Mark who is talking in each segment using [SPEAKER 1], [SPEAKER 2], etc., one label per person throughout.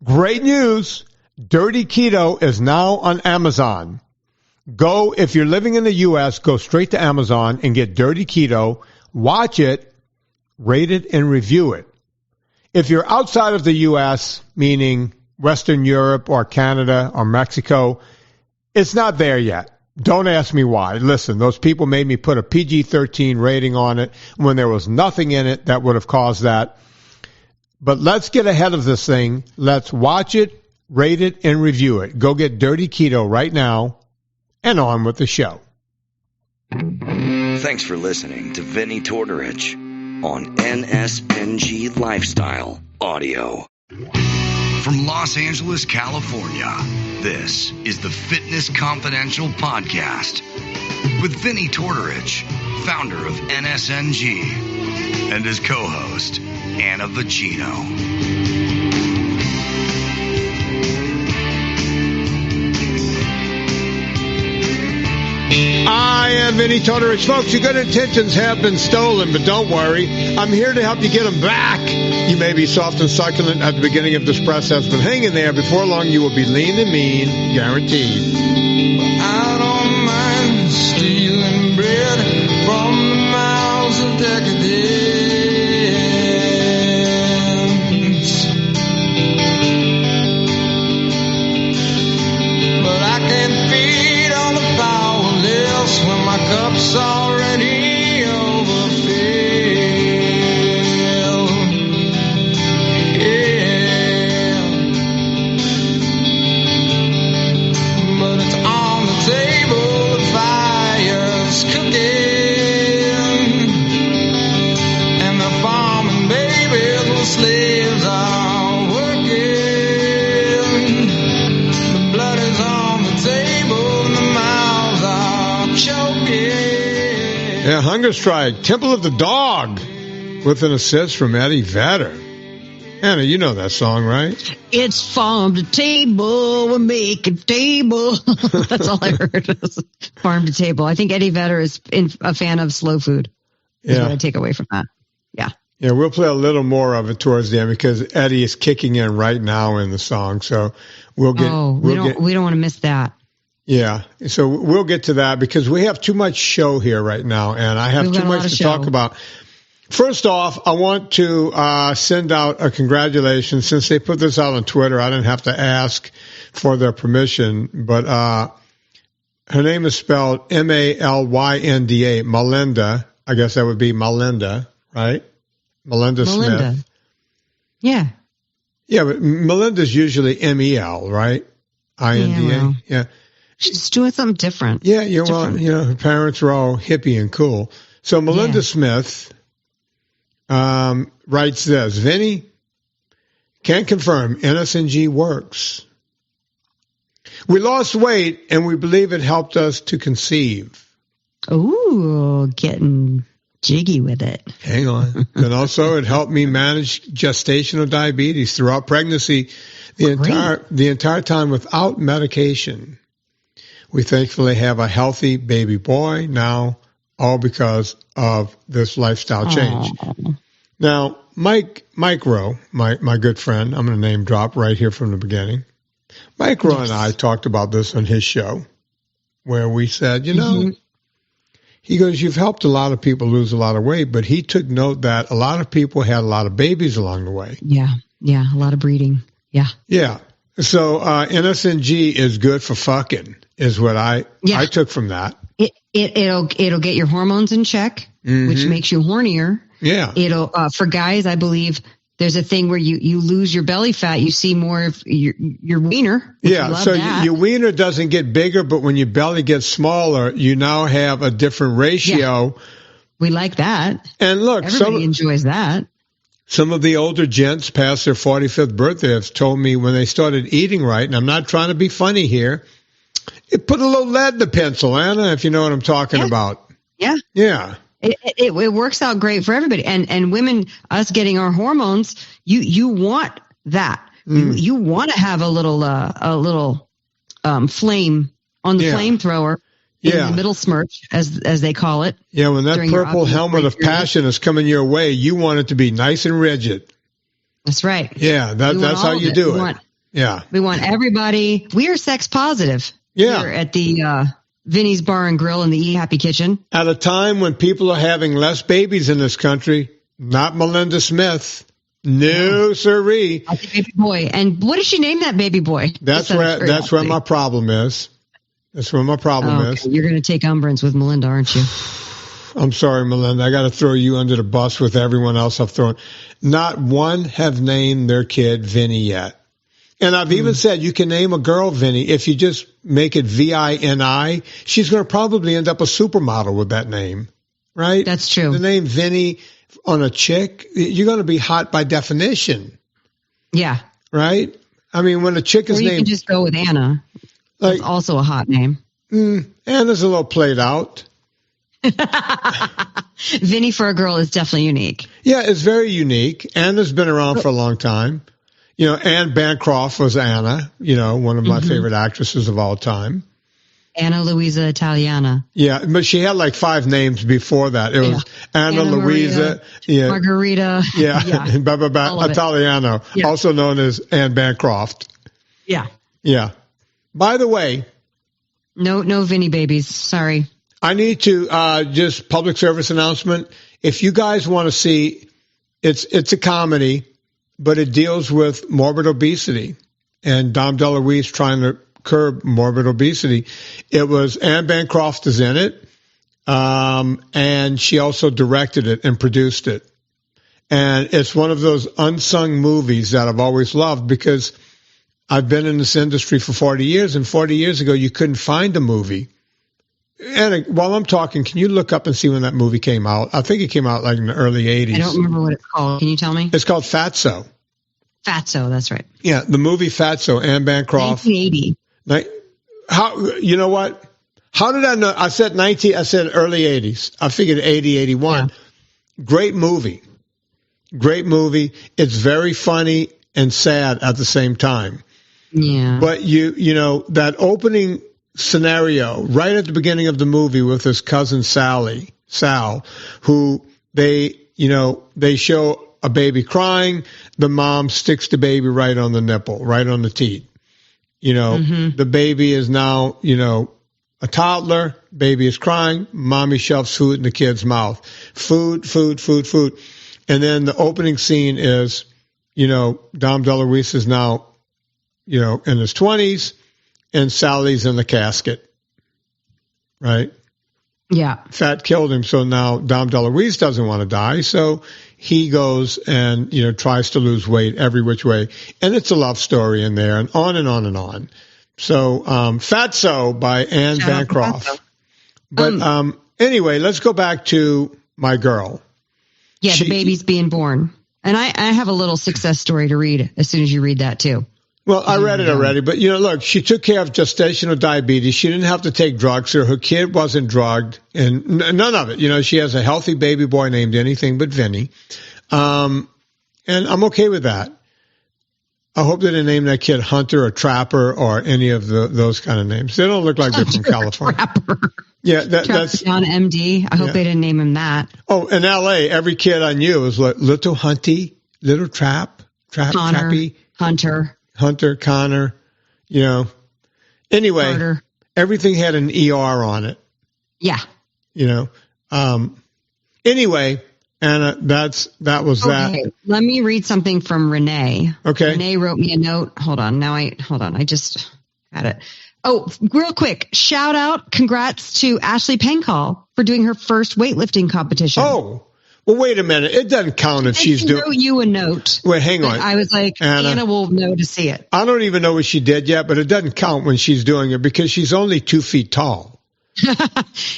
[SPEAKER 1] Great news. Dirty Keto is now on Amazon. If you're living in the U.S., go straight to Amazon and get Dirty Keto. Watch it, rate it, and review it. If you're outside of the U.S., meaning Western Europe or Canada or Mexico, it's not there yet. Don't ask me why. Listen, those people made me put a PG-13 rating on it when there was nothing in it that would have caused that. But let's get ahead of this thing. Let's watch it, rate it, and review it. Go get Dirty Keto right now, and on with the show.
[SPEAKER 2] Thanks for listening to Vinnie Tortorich on NSNG Lifestyle Audio. From Los Angeles, California, this is the Fitness Confidential Podcast with Vinnie Tortorich, founder of NSNG, and his co-host, Anna Vocino.
[SPEAKER 1] I am Vinnie Tortorich. Folks, your good intentions have been stolen, but don't worry. I'm here to help you get them back. You may be soft and succulent at the beginning of this process, but hang in there. Before long, you will be lean and mean, guaranteed.
[SPEAKER 3] I don't mind stealing bread from the mouths of decadence, but I can't feed on the powerless when my cup's already overfilled. Yeah, but it's on the table, the fire's cooking, and the farming babies and slaves are working. The blood is on the table and the mouths are choking.
[SPEAKER 1] Yeah, Hunger Strike, Temple of the Dog, with an assist from Eddie Vedder. Anna, you know that song, right?
[SPEAKER 4] It's farm to table, we're making table. That's all I heard. Farm to table. I think Eddie Vedder is a fan of slow food. Is what I take away from that. Yeah.
[SPEAKER 1] Yeah, we'll play a little more of it towards the end because Eddie is kicking in right now in the song. So we'll get.
[SPEAKER 4] We don't want to miss that.
[SPEAKER 1] Yeah, so we'll get to that because we have too much show here right now, and I have too much to talk about. First off, I want to send out a congratulations. Since they put this out on Twitter, I didn't have to ask for their permission, but her name is spelled Malynda, Melinda. I guess that would be Melinda, right? Melinda Smith.
[SPEAKER 4] Yeah.
[SPEAKER 1] Yeah, but Melinda's usually Mel, right? Inda. Yeah.
[SPEAKER 4] She's doing something different.
[SPEAKER 1] Yeah, her parents were all hippie and cool. So Melinda Smith writes this: Vinny, can confirm NSNG works. We lost weight, and we believe it helped us to conceive.
[SPEAKER 4] Ooh, getting jiggy with it.
[SPEAKER 1] Hang on. And also, it helped me manage gestational diabetes throughout pregnancy, the entire time without medication. We thankfully have a healthy baby boy now, all because of this lifestyle change. Aww. Now, Mike Rowe, my good friend, I'm going to name drop right here from the beginning. Mike Rowe and I talked about this on his show, where we said, he goes, you've helped a lot of people lose a lot of weight, but he took note that a lot of people had a lot of babies along the way.
[SPEAKER 4] Yeah, a lot of breeding. Yeah.
[SPEAKER 1] Yeah. So NSNG is good for fucking, is what I took from that.
[SPEAKER 4] It'll get your hormones in check, which makes you hornier.
[SPEAKER 1] Yeah.
[SPEAKER 4] It'll for guys, I believe there's a thing where you lose your belly fat, you see more of your wiener.
[SPEAKER 1] Yeah, so your wiener doesn't get bigger, but when your belly gets smaller, you now have a different ratio.
[SPEAKER 4] Yeah. We like that.
[SPEAKER 1] And look,
[SPEAKER 4] everybody enjoys that.
[SPEAKER 1] Some of the older gents past their 45th birthday have told me when they started eating right, and I'm not trying to be funny here, it put a little lead in the pencil, Anna, if you know what I'm talking about.
[SPEAKER 4] Yeah.
[SPEAKER 1] Yeah.
[SPEAKER 4] It works out great for everybody. And women, us getting our hormones, you want that. You want to have a little flame on the flamethrower. In the middle smirch, as they call it.
[SPEAKER 1] Yeah, when that purple helmet of passion is coming your way, you want it to be nice and rigid.
[SPEAKER 4] That's right.
[SPEAKER 1] Yeah, that's how you do it. Yeah.
[SPEAKER 4] We want everybody. We are sex positive.
[SPEAKER 1] Yeah.
[SPEAKER 4] Here at the Vinny's Bar and Grill in the Eat Happy Kitchen.
[SPEAKER 1] At a time when people are having less babies in this country, not Melinda Smith. No, sirree.
[SPEAKER 4] Like a baby boy. And what did she name that baby boy?
[SPEAKER 1] That's where my problem is. That's where my problem is.
[SPEAKER 4] You're going to take umbrance with Melinda, aren't you?
[SPEAKER 1] I'm sorry, Melinda. I got to throw you under the bus with everyone else I've thrown. Not one have named their kid Vinny yet. And I've even said you can name a girl Vinny. If you just make it Vini, she's going to probably end up a supermodel with that name, right?
[SPEAKER 4] That's true.
[SPEAKER 1] The name Vinny on a chick, you're going to be hot by definition.
[SPEAKER 4] Yeah.
[SPEAKER 1] Right? I mean, when a chick is
[SPEAKER 4] named...
[SPEAKER 1] named...
[SPEAKER 4] you can just go with Anna. That's also a hot name.
[SPEAKER 1] Anna's a little played out.
[SPEAKER 4] Vinny for a girl is definitely unique.
[SPEAKER 1] Yeah, it's very unique. Anna's been around for a long time. You know, Anne Bancroft was Anna, you know, one of my favorite actresses of all time.
[SPEAKER 4] Anna Luisa Italiana.
[SPEAKER 1] Yeah, but she had like 5 names before that. It was Anna Luisa.
[SPEAKER 4] Maria, Margarita.
[SPEAKER 1] Yeah, Italiano, also known as Anne Bancroft.
[SPEAKER 4] Yeah.
[SPEAKER 1] Yeah. By the way.
[SPEAKER 4] No Vinny babies. Sorry.
[SPEAKER 1] I need to just public service announcement. If you guys want to see, it's a comedy, but it deals with morbid obesity, and Dom DeLuise trying to curb morbid obesity. It was Anne Bancroft is in it, and she also directed it and produced it. And it's one of those unsung movies that I've always loved because I've been in this industry for 40 years, and 40 years ago you couldn't find a movie. And while I'm talking, can you look up and see when that movie came out? I think it came out like in the early 80s.
[SPEAKER 4] I don't remember what it's called. Can you tell me?
[SPEAKER 1] It's called Fatso.
[SPEAKER 4] Fatso, that's right.
[SPEAKER 1] Yeah, the movie Fatso, Anne Bancroft.
[SPEAKER 4] 1980.
[SPEAKER 1] You know what? How did I know? I said early 80s. I figured 80, 81. Yeah. Great movie. It's very funny and sad at the same time.
[SPEAKER 4] Yeah.
[SPEAKER 1] But you know, that opening scenario right at the beginning of the movie with his cousin Sal, who they show a baby crying. The mom sticks the baby right on the nipple, right on the teat. You know, the baby is now, you know, a toddler. Baby is crying. Mommy shoves food in the kid's mouth. Food. And then the opening scene is, you know, Dom DeLuise is now, you know, in his 20s. And Sally's in the casket, right?
[SPEAKER 4] Yeah.
[SPEAKER 1] Fat killed him, so now Dom DeLuise doesn't want to die, so he goes and, you know, tries to lose weight every which way. And it's a love story in there, and on and on and on. So, Fatso by Anne Bancroft. But anyway, let's go back to my girl.
[SPEAKER 4] Yeah, the baby's being born. And I have a little success story to read as soon as you read that, too.
[SPEAKER 1] Well, I read it already, but, you know, look, she took care of gestational diabetes. She didn't have to take drugs, so her kid wasn't drugged, and none of it. You know, she has a healthy baby boy named anything but Vinny. And I'm okay with that. I hope they didn't name that kid Hunter or Trapper or any of those kind of names. They don't look like they're from California.
[SPEAKER 4] Trapper.
[SPEAKER 1] Yeah, that's
[SPEAKER 4] John MD. I hope they didn't name him that.
[SPEAKER 1] Oh, in L.A., every kid I knew was like Little Hunty, Little Trappy. Hunter, Connor, you know. Anyway, Carter. Everything had an ER on it.
[SPEAKER 4] Yeah.
[SPEAKER 1] You know. Anyway, Anna, that was that.
[SPEAKER 4] Let me read something from Renee.
[SPEAKER 1] Okay.
[SPEAKER 4] Renee wrote me a note. Hold on. I just had it. Oh, real quick. Shout out. Congrats to Ashley Pencall for doing her first weightlifting competition.
[SPEAKER 1] Oh. Well, wait a minute. It doesn't count if she's doing.
[SPEAKER 4] I wrote you a note.
[SPEAKER 1] Wait, hang on.
[SPEAKER 4] I was like, Anna will know to see it.
[SPEAKER 1] I don't even know what she did yet, but it doesn't count when she's doing it because she's only 2 feet tall.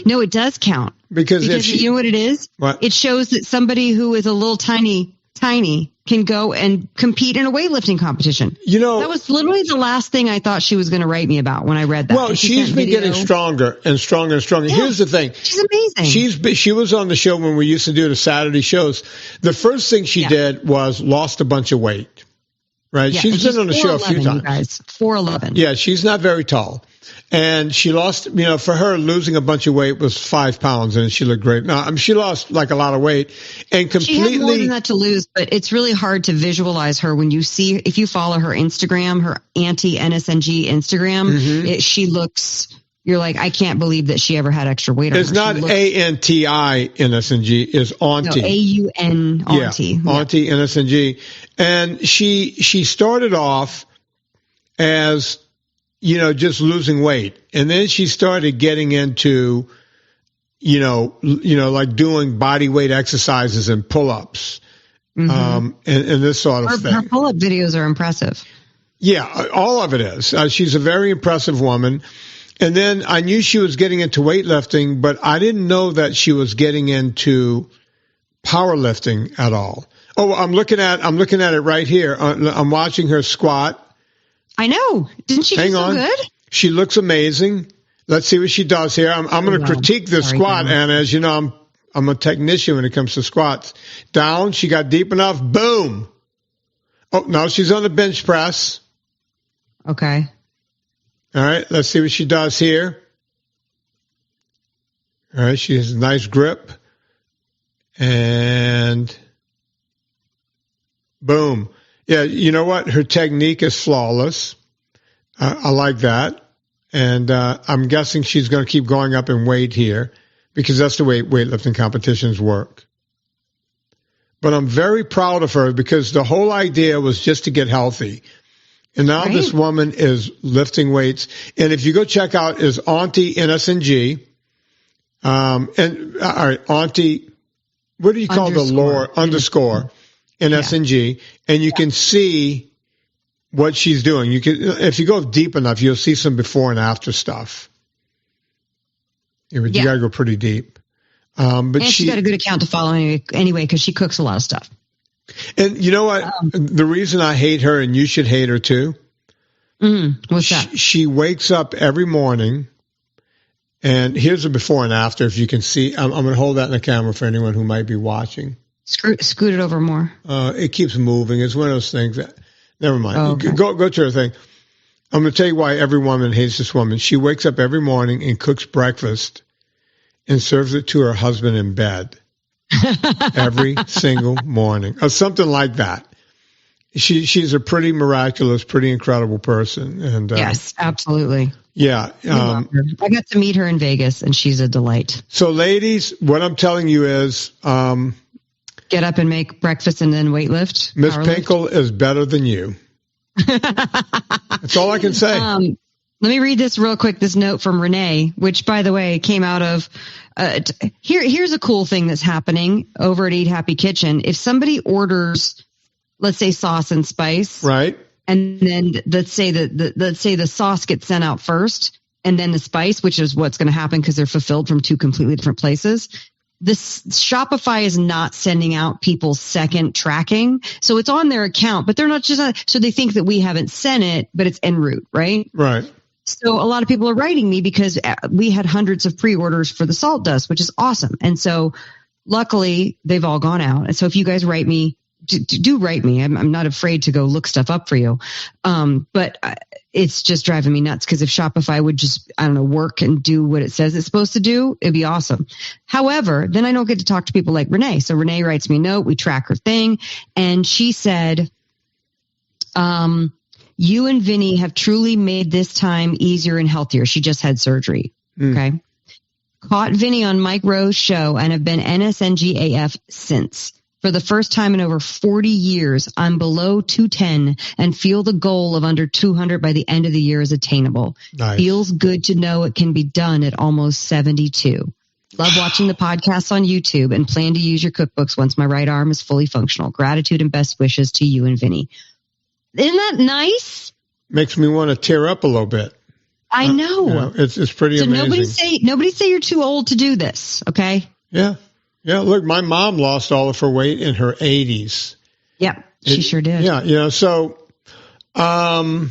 [SPEAKER 4] No, it does count.
[SPEAKER 1] Because
[SPEAKER 4] you know what it is?
[SPEAKER 1] What?
[SPEAKER 4] It shows that somebody who is a little tiny can go and compete in a weightlifting competition.
[SPEAKER 1] You know,
[SPEAKER 4] that was literally the last thing I thought she was going to write me about when I read that.
[SPEAKER 1] Well, she's been getting stronger and stronger and stronger. Yeah, here's the thing.
[SPEAKER 4] She's amazing.
[SPEAKER 1] She was on the show when we used to do the Saturday shows. The first thing she did was lost a bunch of weight. Right?
[SPEAKER 4] Yeah,
[SPEAKER 1] she's been on the show a few times.
[SPEAKER 4] Guys, 4'11".
[SPEAKER 1] Yeah, she's not very tall. And she lost, for her, losing a bunch of weight was 5 pounds, and she looked great. No, she lost like a lot of weight, and completely.
[SPEAKER 4] She had more than that to lose, but it's really hard to visualize her when you see, if you follow her Instagram, her anti-NSNG Instagram, she looks. You're like, I can't believe that she ever had extra weight on her.
[SPEAKER 1] It's not ANTI-NSNG, it's Auntie.
[SPEAKER 4] No, AUN, Auntie.
[SPEAKER 1] Yeah, Auntie NSNG. And she started off as, just losing weight. And then she started getting into, like doing body weight exercises and pull-ups, and this sort of thing.
[SPEAKER 4] Her pull-up videos are impressive.
[SPEAKER 1] Yeah, all of it is. She's a very impressive woman. And then I knew she was getting into weightlifting, but I didn't know that she was getting into powerlifting at all. Oh, I'm looking at it right here. I'm watching her squat.
[SPEAKER 4] I know. Didn't she do so good?
[SPEAKER 1] She looks amazing. Let's see what she does here. I'm going to critique the squat, Anna. As you know, I'm a technician when it comes to squats. Down, she got deep enough. Boom. Oh, now she's on the bench press.
[SPEAKER 4] Okay.
[SPEAKER 1] All right, let's see what she does here. All right, she has a nice grip. And boom. Yeah, you know what? Her technique is flawless. I like that. And I'm guessing she's going to keep going up in weight here because that's the way weightlifting competitions work. But I'm very proud of her because the whole idea was just to get healthy. And now this woman is lifting weights. And if you go check out is Auntie NSNG, all right, Auntie, what do you call the lower underscore NSNG? And you can see what she's doing. You can, if you go deep enough, you'll see some before and after stuff. You got to go pretty deep. But
[SPEAKER 4] she's got a good account to follow anyway, because she cooks a lot of stuff.
[SPEAKER 1] And you know what? The reason I hate her, and you should hate her too.
[SPEAKER 4] What's that?
[SPEAKER 1] She wakes up every morning, and here's a before and after. If you can see, I'm going to hold that in the camera for anyone who might be watching.
[SPEAKER 4] Scoot it over more.
[SPEAKER 1] It keeps moving. It's one of those things that. Never mind.
[SPEAKER 4] Oh, okay.
[SPEAKER 1] Go to her thing. I'm going to tell you why every woman hates this woman. She wakes up every morning and cooks breakfast and serves it to her husband in bed. Every single morning or something like that. She's a pretty miraculous, pretty incredible person. And
[SPEAKER 4] yes, absolutely.
[SPEAKER 1] Yeah.
[SPEAKER 4] I got to meet her in Vegas and she's a delight.
[SPEAKER 1] So ladies, what I'm telling you is,
[SPEAKER 4] get up and make breakfast and then weightlift.
[SPEAKER 1] Miss Pinkel is better than you. That's all I can say.
[SPEAKER 4] Let me read this real quick, this note from Renee, which, by the way, came out of here's a cool thing that's happening over at Eat Happy Kitchen. If somebody orders, let's say, sauce and spice,
[SPEAKER 1] right,
[SPEAKER 4] and then let's say the sauce gets sent out first, and then the spice, which is what's going to happen because they're fulfilled from two completely different places. This Shopify is not sending out people's second tracking. So it's on their account, but they're not so they think that we haven't sent it, but it's en route, right?
[SPEAKER 1] Right.
[SPEAKER 4] So a lot of people are writing me because we had hundreds of pre-orders for the salt dust, which is awesome. And so luckily they've all gone out. And so if you guys write me, do write me. I'm not afraid to go look stuff up for you. But it's just driving me nuts because if Shopify would just, work and do what it says it's supposed to do, it'd be awesome. However, then I don't get to talk to people like Renee. So Renee writes me a note. We track her thing. And she said, you and Vinny have truly made this time easier and healthier. She just had surgery. Okay. Caught Vinny on Mike Rowe's show and have been NSNG AF since. For the first time in over 40 years, I'm below 210 and feel the goal of under 200 by the end of the year is attainable.
[SPEAKER 1] Nice.
[SPEAKER 4] Feels good to know it can be done at almost 72. Love watching the podcasts on YouTube and plan to use your cookbooks once my right arm is fully functional. Gratitude and best wishes to you and Vinny. Isn't that nice?
[SPEAKER 1] Makes me want to tear up a little bit.
[SPEAKER 4] I know.
[SPEAKER 1] It's pretty amazing.
[SPEAKER 4] So nobody say you're too old to do this, okay?
[SPEAKER 1] Yeah. Yeah, look, my mom lost all of her weight in her 80s.
[SPEAKER 4] Yep, she sure did.
[SPEAKER 1] Yeah, so... Now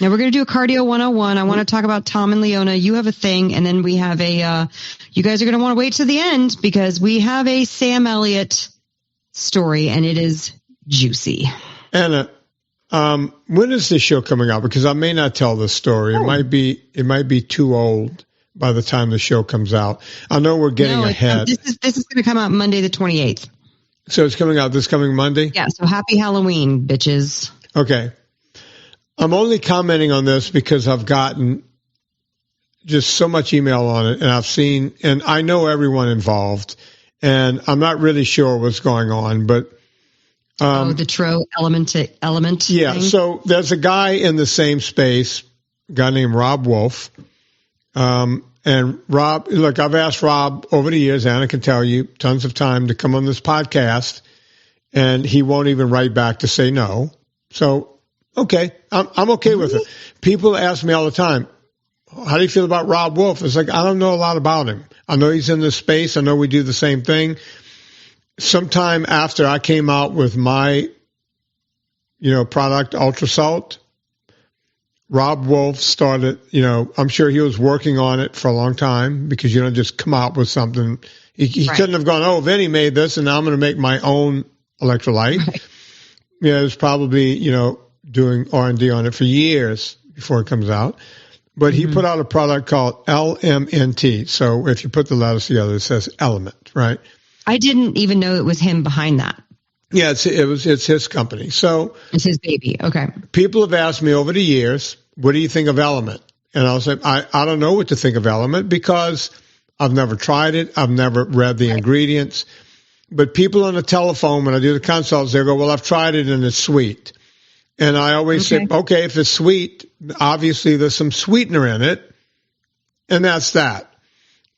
[SPEAKER 4] we're going to do a cardio 101. I want to talk about Tom and Leona. You have a thing, and then we have you guys are going to want to wait to the end because we have a Sam Elliott story, and it is juicy.
[SPEAKER 1] Anna, When is this show coming out? Because I may not tell this story. It might be too old by the time the show comes out. I know we're getting ahead.
[SPEAKER 4] This is going to come out Monday the 28th.
[SPEAKER 1] So it's coming out this coming Monday?
[SPEAKER 4] Yeah, so happy Halloween, bitches.
[SPEAKER 1] Okay. I'm only commenting on this because I've gotten just so much email on it, and I've seen, and I know everyone involved, and I'm not really sure what's going on, but
[SPEAKER 4] the Tro element.
[SPEAKER 1] Yeah.
[SPEAKER 4] Thing?
[SPEAKER 1] So there's a guy in the same space, a guy named Rob Wolf. And Rob, look, I've asked Rob over the years, Anna can tell you, tons of time to come on this podcast, and he won't even write back to say no. So, okay, I'm okay with it. People ask me all the time, how do you feel about Rob Wolf? It's like, I don't know a lot about him. I know he's in this space. I know we do the same thing. Sometime after I came out with my, product, Ultra Salt, Rob Wolf started, I'm sure he was working on it for a long time because you don't just come out with something. He couldn't have gone, oh, Vinny made this and now I'm going to make my own electrolyte. Right. Yeah, it was probably, doing R&D on it for years before it comes out. But he put out a product called LMNT. So if you put the letters together, it says element, right?
[SPEAKER 4] I didn't even know it was him behind that.
[SPEAKER 1] Yeah, it's his company. So
[SPEAKER 4] it's his baby. Okay.
[SPEAKER 1] People have asked me over the years, what do you think of Element? And I'll say, I don't know what to think of Element because I've never tried it. I've never read the ingredients. But people on the telephone, when I do the consults, they go, well, I've tried it and it's sweet. And I always say, okay, if it's sweet, obviously there's some sweetener in it. And that's that.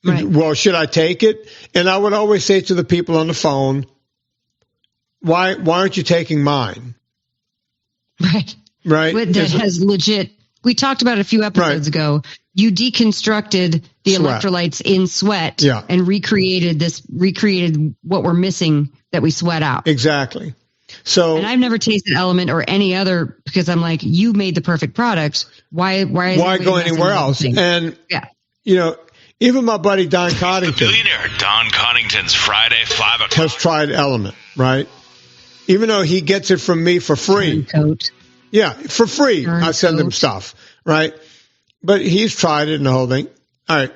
[SPEAKER 1] Right. Well, should I take it? And I would always say to the people on the phone, why aren't you taking mine? Right.
[SPEAKER 4] That has legit. We talked about it a few episodes ago. You deconstructed the electrolytes in sweat and recreated what we're missing that we sweat out.
[SPEAKER 1] Exactly. So,
[SPEAKER 4] and I've never tasted Element or any other because I'm like, you made the perfect product. Why
[SPEAKER 1] go anywhere else? And even my buddy Don Coddington,
[SPEAKER 5] billionaire Don Coddington's Friday 5 o'clock
[SPEAKER 1] has tried Element, right? Even though he gets it from me for free.
[SPEAKER 4] Turncoat.
[SPEAKER 1] Yeah, for free. I send him stuff, right? But he's tried it and the whole thing. All right.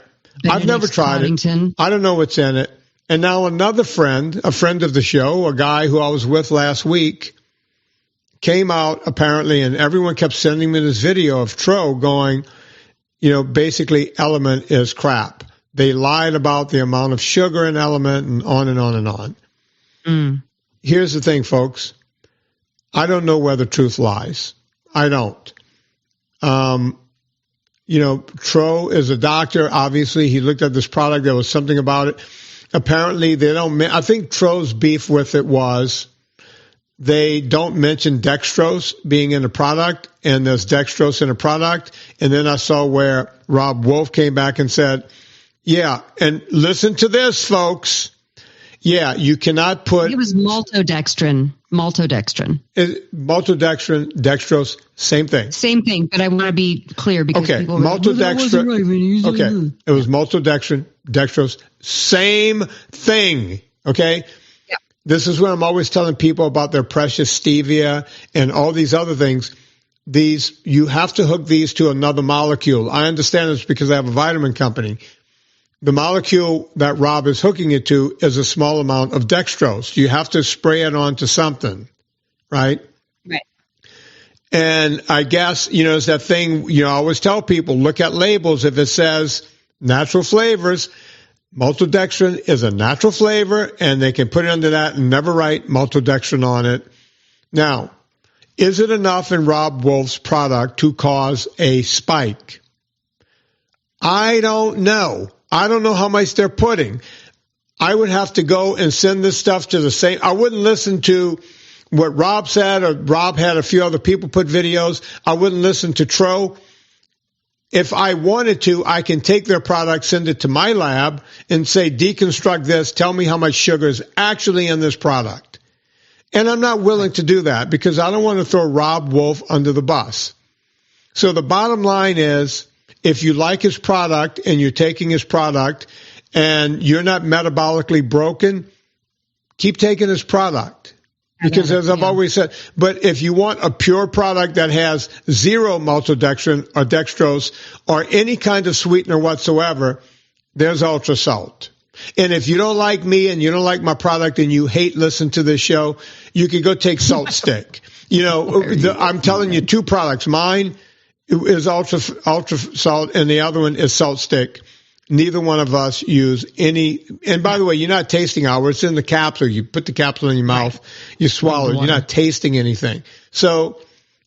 [SPEAKER 1] I've never tried it. I don't know what's in it. And now another friend, a friend of the show, a guy who I was with last week, came out apparently, and everyone kept sending me this video of Tro going, basically Element is crap. They lied about the amount of sugar in Element and on and on and on. Mm. Here's the thing, folks. I don't know where the truth lies. I don't. Tro is a doctor. Obviously, he looked at this product. There was something about it. Apparently, I think Tro's beef with it was they don't mention dextrose being in the product, and there's dextrose in the product. And then I saw where Rob Wolf came back and said, yeah, and listen to this, folks. Yeah, you cannot put...
[SPEAKER 4] It was maltodextrin.
[SPEAKER 1] Maltodextrin, dextrose, same thing.
[SPEAKER 4] Same thing, but I want to be clear because people were
[SPEAKER 1] maltodextrin.
[SPEAKER 4] Like,
[SPEAKER 1] okay, it was maltodextrin, dextrose, same thing. Okay?
[SPEAKER 4] Yeah.
[SPEAKER 1] This is what I'm always telling people about their precious stevia and all these other things. You have to hook these to another molecule. I understand this because I have a vitamin company. The molecule that Rob is hooking it to is a small amount of dextrose. You have to spray it onto something, right?
[SPEAKER 4] Right.
[SPEAKER 1] And I guess, it's that thing, I always tell people, look at labels. If it says natural flavors, maltodextrin is a natural flavor, and they can put it under that and never write maltodextrin on it. Now, is it enough in Rob Wolf's product to cause a spike? I don't know. I don't know how much they're putting. I would have to go and send this stuff to the same. I wouldn't listen to what Rob said, or Rob had a few other people put videos. I wouldn't listen to Tro. If I wanted to, I can take their product, send it to my lab, and say, deconstruct this, tell me how much sugar is actually in this product. And I'm not willing to do that because I don't want to throw Rob Wolf under the bus. So the bottom line is, if you like his product and you're taking his product and you're not metabolically broken, keep taking his product. Because as I've always said, but if you want a pure product that has zero maltodextrin or dextrose or any kind of sweetener whatsoever, there's Ultra Salt. And if you don't like me and you don't like my product and you hate listening to this show, you can go take Salt Stick. I'm telling you 2 products. Mine is Ultra Salt and the other one is Salt Stick. Neither one of us use any. And by the way, you're not tasting our. It's in the capsule. You put the capsule in your mouth, you swallow it. You're not tasting anything. So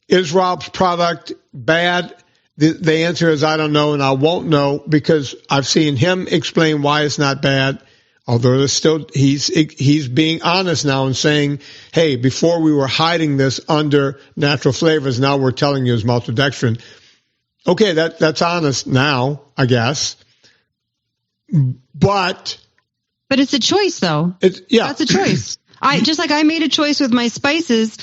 [SPEAKER 1] is Rob's product bad? The answer is I don't know, and I won't know because I've seen him explain why it's not bad. Although there's still, he's being honest now and saying, hey, before we were hiding this under natural flavors, now we're telling you it's maltodextrin. Okay, that's honest now, I guess. But
[SPEAKER 4] it's a choice, though. That's a choice. I made a choice with my spices.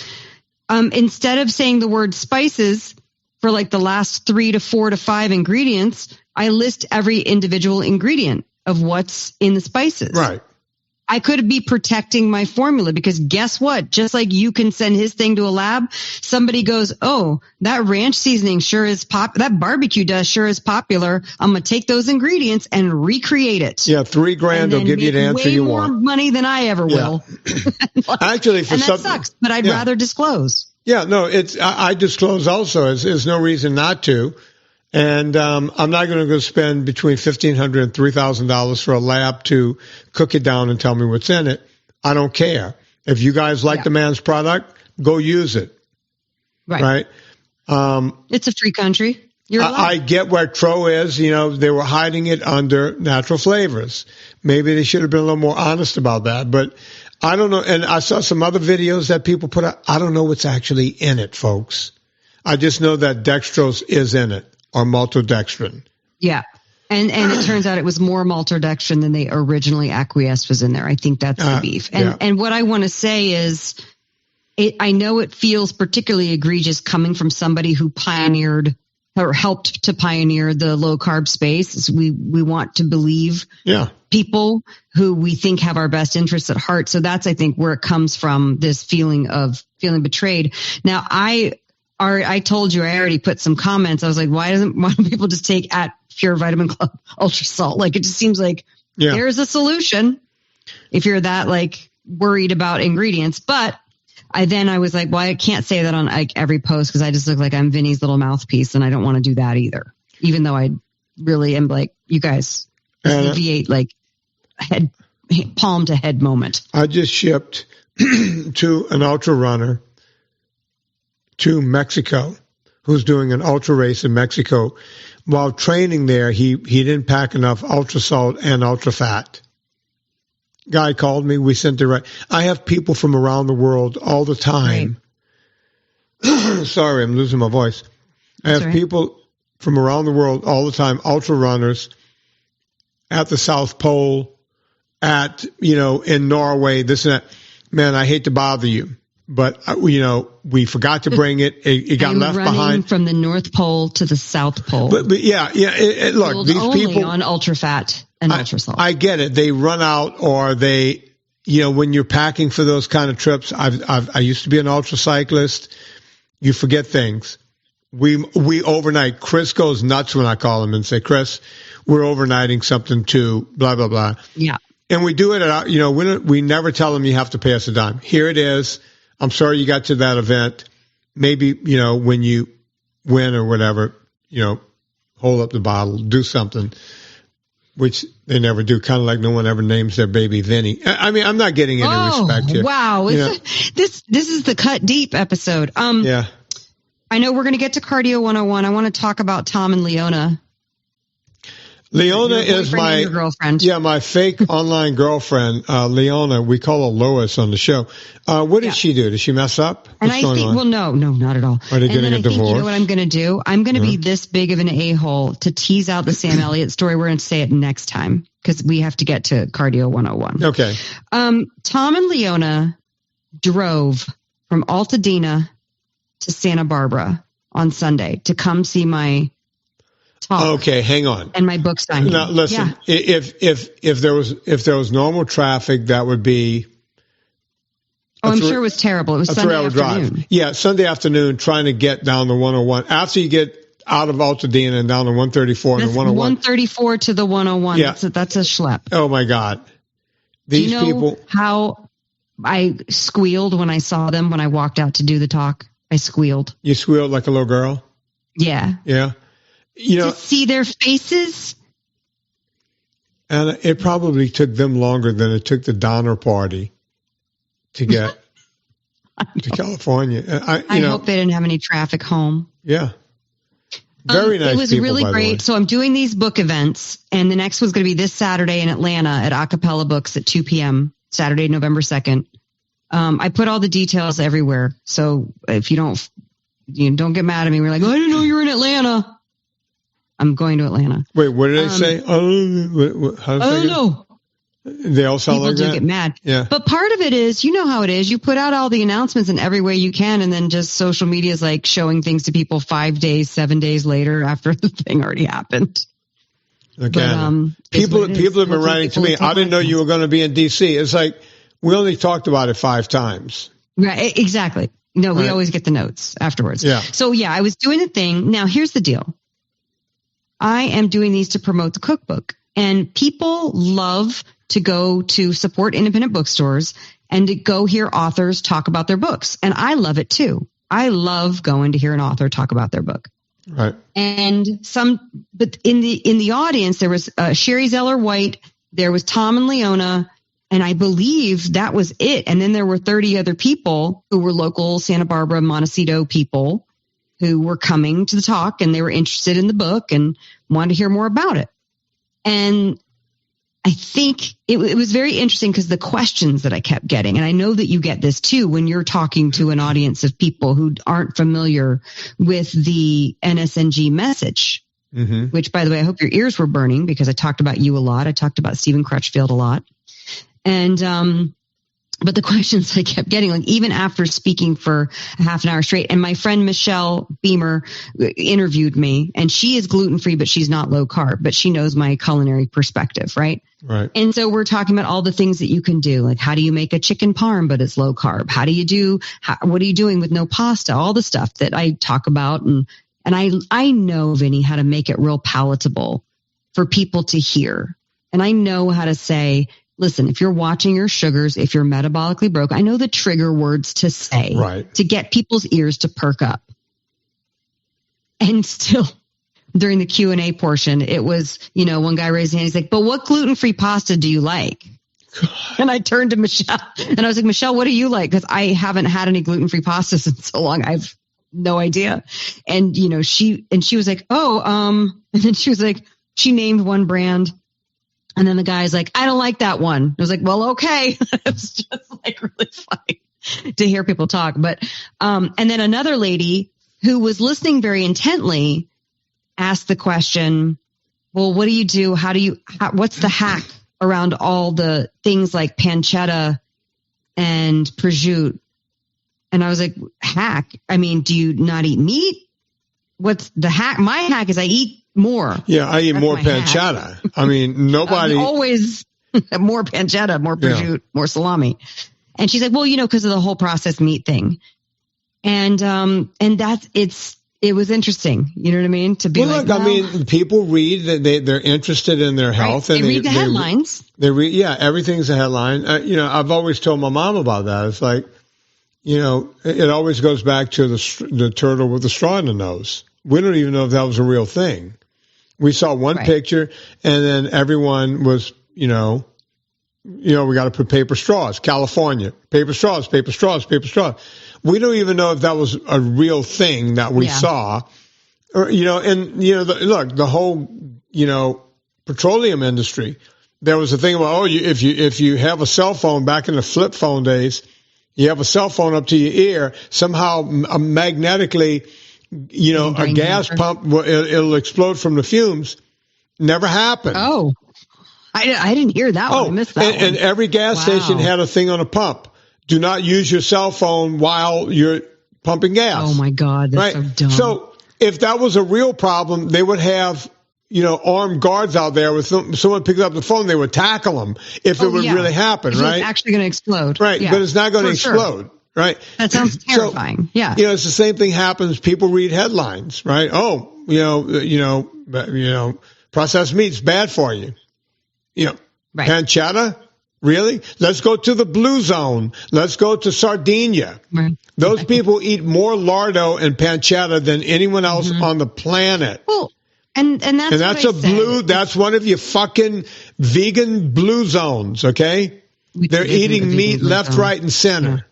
[SPEAKER 4] Instead of saying the word spices for like the last 3 to 4 to 5 ingredients, I list every individual ingredient of what's in the spices.
[SPEAKER 1] Right.
[SPEAKER 4] I could be protecting my formula because guess what? Just like you can send his thing to a lab, somebody goes, oh, that ranch seasoning sure is that barbecue dust sure is popular. I'm going to take those ingredients and recreate it.
[SPEAKER 1] Yeah, $3,000 will give you the answer you want.
[SPEAKER 4] Way more money than I ever will.
[SPEAKER 1] Actually, for
[SPEAKER 4] that sucks, but I'd rather disclose.
[SPEAKER 1] Yeah, no, I disclose also. There's no reason not to. And I'm not going to go spend between $1,500 and $3,000 for a lab to cook it down and tell me what's in it. I don't care. If you guys like the man's product, go use it. Right?
[SPEAKER 4] It's a free country. You're allowed.
[SPEAKER 1] I get where Tro is. They were hiding it under natural flavors. Maybe they should have been a little more honest about that. But I don't know. And I saw some other videos that people put out. I don't know what's actually in it, folks. I just know that dextrose is in it. Or maltodextrin. Yeah.
[SPEAKER 4] And it turns out it was more maltodextrin than they originally acquiesced was in there. I think that's the beef. And what I want to say is I know it feels particularly egregious coming from somebody who pioneered or helped to pioneer the low carb space. We want to believe people who we think have our best interests at heart. So that's, I think, where it comes from, this feeling of feeling betrayed. Now, I told you, I already put some comments. I was like, why don't people just take at Pure Vitamin Club Ultra Salt? Like, it just seems like there's a solution if you're that like worried about ingredients. But I was like, well, I can't say that on like every post because I just look like I'm Vinny's little mouthpiece and I don't want to do that either. Even though I really am like, you guys, this is the V8 like palm to head moment.
[SPEAKER 1] I just shipped to an ultra runner to Mexico, who's doing an ultra race in Mexico. While training there, he didn't pack enough ultra salt and ultra fat. Guy called me. We sent it right. I have people from around the world all the time. Right. Sorry, I'm losing my voice. I have people from around the world all the time, ultra runners at the South Pole, in Norway, this and that. Man, I hate to bother you. But, we forgot to bring it. It got left behind.
[SPEAKER 4] From the North Pole to the South Pole.
[SPEAKER 1] But look, these
[SPEAKER 4] only
[SPEAKER 1] people.
[SPEAKER 4] On ultra fat and ultra salt.
[SPEAKER 1] I get it. They run out or they, when you're packing for those kind of trips, I used to be an ultra cyclist. You forget things. We overnight. Chris goes nuts when I call him and say, Chris, we're overnighting something to blah, blah, blah.
[SPEAKER 4] Yeah.
[SPEAKER 1] And we do it at, we never tell them you have to pay us a dime. Here it is. I'm sorry you got to that event. Maybe, when you win or whatever, hold up the bottle, do something, which they never do. Kind of like no one ever names their baby Vinny. I mean, I'm not getting any respect here.
[SPEAKER 4] Wow. This is the Cut Deep episode.
[SPEAKER 1] Yeah.
[SPEAKER 4] I know we're going to get to Cardio 101. I want to talk about Tom and Leona.
[SPEAKER 1] Leona is my
[SPEAKER 4] girlfriend.
[SPEAKER 1] Yeah, my fake online girlfriend, Leona. We call her Lois on the show. What did she do? Did she mess up?
[SPEAKER 4] What's going on? Well, no, not at all.
[SPEAKER 1] Are they getting a divorce?
[SPEAKER 4] You know what I'm going to do? I'm going to be this big of an a-hole to tease out the Sam Elliott story. We're going to say it next time because we have to get to Cardio 101.
[SPEAKER 1] Okay.
[SPEAKER 4] Tom and Leona drove from Altadena to Santa Barbara on Sunday to come see my talk.
[SPEAKER 1] Okay, hang on.
[SPEAKER 4] And my book signing.
[SPEAKER 1] Now, listen. Yeah. If there was normal traffic, that would be
[SPEAKER 4] Oh, I'm sure it was terrible. It was Sunday afternoon.
[SPEAKER 1] Drive. Yeah, Sunday afternoon, trying to get down the 101. After you get out of Altadena and down to 134 and the 101.
[SPEAKER 4] 134 to the 101.
[SPEAKER 1] Yeah.
[SPEAKER 4] That's a schlep.
[SPEAKER 1] Oh, my God. These
[SPEAKER 4] Do you know
[SPEAKER 1] people.
[SPEAKER 4] How I squealed when I saw them when I walked out to do the talk? I squealed.
[SPEAKER 1] You squealed like a little girl?
[SPEAKER 4] Yeah.
[SPEAKER 1] Yeah. You know,
[SPEAKER 4] to see their faces.
[SPEAKER 1] And it probably took them longer than it took the Donner Party to get to California.
[SPEAKER 4] I hope they didn't have any traffic home.
[SPEAKER 1] Yeah. Very nice.
[SPEAKER 4] It was
[SPEAKER 1] people,
[SPEAKER 4] really great. So I'm doing these book events, and the next one's going to be this Saturday in Atlanta at Acapella Books at 2 p.m., Saturday, November 2nd. I put all the details everywhere. So if you don't get mad at me. We're like, I didn't know you were in Atlanta. I'm going to Atlanta.
[SPEAKER 1] Wait, what did they say? I don't
[SPEAKER 4] know.
[SPEAKER 1] They all sound like that?
[SPEAKER 4] People do get mad.
[SPEAKER 1] Yeah.
[SPEAKER 4] But part of it is, you know how it is. You put out all the announcements in every way you can, and then just social media is like showing things to people 5 days, 7 days later after the thing already happened.
[SPEAKER 1] Again, people have been writing to me, I didn't know you were going to be in D.C. It's like, we only talked about it 5 times.
[SPEAKER 4] Right, exactly. No, we always get the notes afterwards.
[SPEAKER 1] Yeah.
[SPEAKER 4] So, yeah, I was doing the thing. Now, here's the deal. I am doing these to promote the cookbook. And people love to go to support independent bookstores and to go hear authors talk about their books. And I love it too. I love going to hear an author talk about their book.
[SPEAKER 1] Right.
[SPEAKER 4] And but in the audience, there was Sherry Zeller White, there was Tom and Leona, and I believe that was it. And then there were 30 other people who were local Santa Barbara, Montecito people who were coming to the talk, and they were interested in the book and wanted to hear more about it. And I think it was very interesting because the questions that I kept getting, and I know that you get this too when you're talking to an audience of people who aren't familiar with the NSNG message, which, by the way, I hope your ears were burning because I talked about you a lot. I talked about Stephen Crutchfield a lot. And, but the questions I kept getting, like even after speaking for a half an hour straight, and my friend Michelle Beamer interviewed me, and she is gluten-free, but she's not low carb, but she knows my culinary perspective, right?
[SPEAKER 1] Right.
[SPEAKER 4] And so we're talking about all the things that you can do, like how do you make a chicken parm, but it's low carb? How do you what are you doing with no pasta? All the stuff that I talk about. And I know, Vinny, how to make it real palatable for people to hear. And I know how to say, listen, if you're watching your sugars, if you're metabolically broke, I know the trigger words to say to get people's ears to perk up. And still, during the Q&A portion, it was, one guy raised his hand. He's like, but what gluten-free pasta do you like? God. And I turned to Michelle and I was like, Michelle, what do you like? Because I haven't had any gluten-free pastas in so long. I've no idea. And, she was like, and then she was like, she named one brand. And then the guy's like, I don't like that one. I was like, well, okay. It's just like really funny to hear people talk. But, and then another lady who was listening very intently asked the question, well, what do you do? What's the hack around all the things like pancetta and prosciutto? And I was like, hack? I mean, do you not eat meat? What's the hack? My hack is I eat more.
[SPEAKER 1] Yeah, I eat more pancetta. Hack. I mean, nobody
[SPEAKER 4] always more pancetta, more prosciutto, more salami. And she's like, well, because of the whole processed meat thing. And it was interesting. You know what I mean? To be
[SPEAKER 1] I mean, people read that they're interested in their health,
[SPEAKER 4] right. And they read the headlines.
[SPEAKER 1] They read, everything's a headline. I've always told my mom about that. It's like, it always goes back to the turtle with the straw in the nose. We don't even know if that was a real thing. We saw one picture, and then everyone was, we got to put paper straws. California, paper straws, paper straws, paper straws. We don't even know if that was a real thing that we saw, or look, the whole petroleum industry. There was a thing about if you have a cell phone back in the flip phone days, you have a cell phone up to your ear, somehow magnetically. A gas pump, it'll explode from the fumes. Never happened.
[SPEAKER 4] Oh, I didn't hear that one. I missed that one.
[SPEAKER 1] And every gas station had a thing on a pump. Do not use your cell phone while you're pumping gas.
[SPEAKER 4] Oh, my God. That's so dumb.
[SPEAKER 1] So if that was a real problem, they would have, armed guards out there with someone picks up the phone, they would tackle them if it would really happen,
[SPEAKER 4] if
[SPEAKER 1] right?
[SPEAKER 4] It's actually going to explode.
[SPEAKER 1] Right, but it's not going to explode. Sure. Right.
[SPEAKER 4] That sounds terrifying.
[SPEAKER 1] So, it's the same thing happens. People read headlines, right? Oh, processed meat's bad for you.
[SPEAKER 4] Right.
[SPEAKER 1] Pancetta? Really? Let's go to the blue zone. Let's go to Sardinia.
[SPEAKER 4] Right.
[SPEAKER 1] Those people eat more lardo and pancetta than anyone else on the planet.
[SPEAKER 4] Well, and that's
[SPEAKER 1] that's one of your fucking vegan blue zones, okay? They're eating meat left, right, and center. Yeah.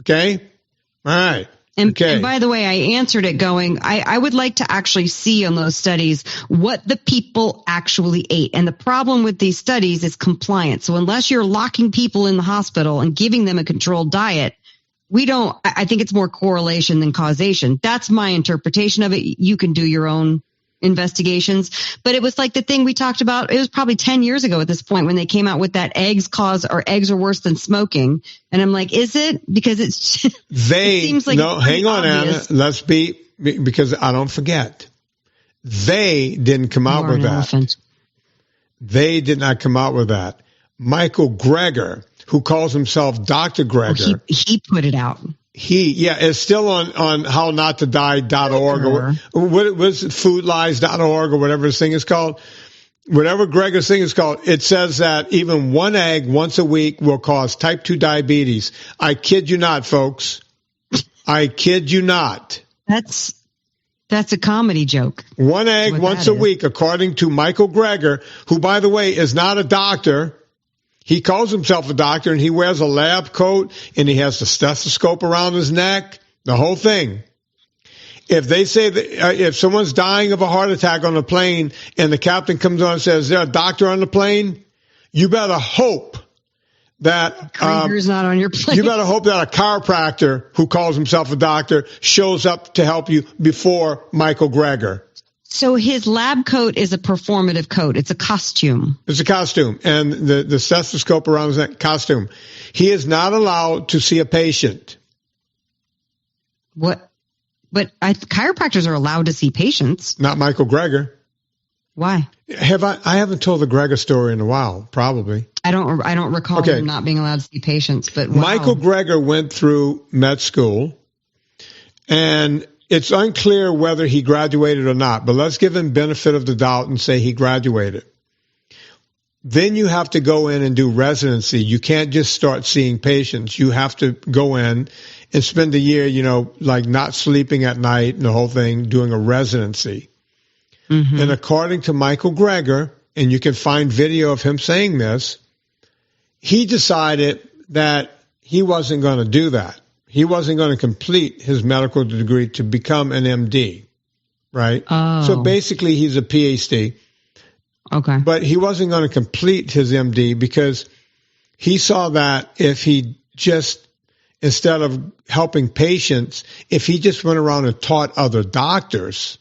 [SPEAKER 1] Okay? All right.
[SPEAKER 4] And by the way, I answered it going, I would like to actually see on those studies what the people actually ate. And the problem with these studies is compliance. So unless you're locking people in the hospital and giving them a controlled diet, I think it's more correlation than causation. That's my interpretation of it. You can do your own investigations, but it was like the thing we talked about. It was probably 10 years ago at this point when they came out with that eggs are worse than smoking. And I'm like, is it? Because it seems like
[SPEAKER 1] hang on, obvious. Anna. Let's because I don't forget. They didn't come out with that.
[SPEAKER 4] Elephant.
[SPEAKER 1] They did not come out with that. Michael Greger, who calls himself Dr. Greger.
[SPEAKER 4] He put it out.
[SPEAKER 1] It's still on hownottodie.org or what was it, foodlies.org or whatever this thing is called. Whatever Greger's thing is called, it says that even one egg once a week will cause type 2 diabetes. I kid you not, folks. I kid you not.
[SPEAKER 4] That's a comedy joke.
[SPEAKER 1] One egg once a week, according to Michael Greger, who, by the way, is not a doctor. He calls himself a doctor, and he wears a lab coat, and he has the stethoscope around his neck, the whole thing. If they say that if someone's dying of a heart attack on a plane and the captain comes on and says, is there a doctor on the plane? You better hope that
[SPEAKER 4] Krieger's not on your plane.
[SPEAKER 1] You better hope that a chiropractor who calls himself a doctor shows up to help you before Michael Greger.
[SPEAKER 4] So his lab coat is a performative coat. It's a costume.
[SPEAKER 1] It's a costume. And the stethoscope around his neck, costume. He is not allowed to see a patient.
[SPEAKER 4] What? But chiropractors are allowed to see patients.
[SPEAKER 1] Not Michael Greger.
[SPEAKER 4] Why?
[SPEAKER 1] I haven't told the Greger story in a while, probably.
[SPEAKER 4] I don't recall him not being allowed to see patients, but wow.
[SPEAKER 1] Michael Greger went through med school, and it's unclear whether he graduated or not, but let's give him benefit of the doubt and say he graduated. Then you have to go in and do residency. You can't just start seeing patients. You have to go in and spend a year, like not sleeping at night and the whole thing, doing a residency. Mm-hmm. And according to Michael Greger, and you can find video of him saying this, he decided that he wasn't going to do that. He wasn't going to complete his medical degree to become an MD, right?
[SPEAKER 4] Oh.
[SPEAKER 1] So basically he's a PhD.
[SPEAKER 4] Okay.
[SPEAKER 1] But he wasn't going to complete his MD because he saw that if he just, instead of helping patients, if he just went around and taught other doctors,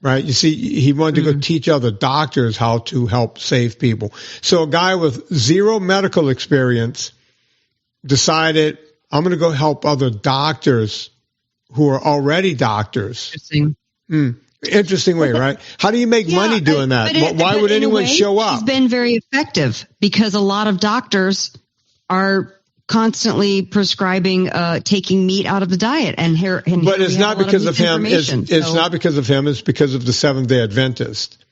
[SPEAKER 1] right? You see, he wanted to go teach other doctors how to help save people. So a guy with zero medical experience decided, I'm going to go help other doctors who are already doctors. Interesting way, right? How do you make money doing that? Why would anyone show up?
[SPEAKER 4] He's been very effective because a lot of doctors are constantly prescribing taking meat out of the diet and hair.
[SPEAKER 1] But it's not because of him. It's not because of him. It's because of the Seventh-day Adventist,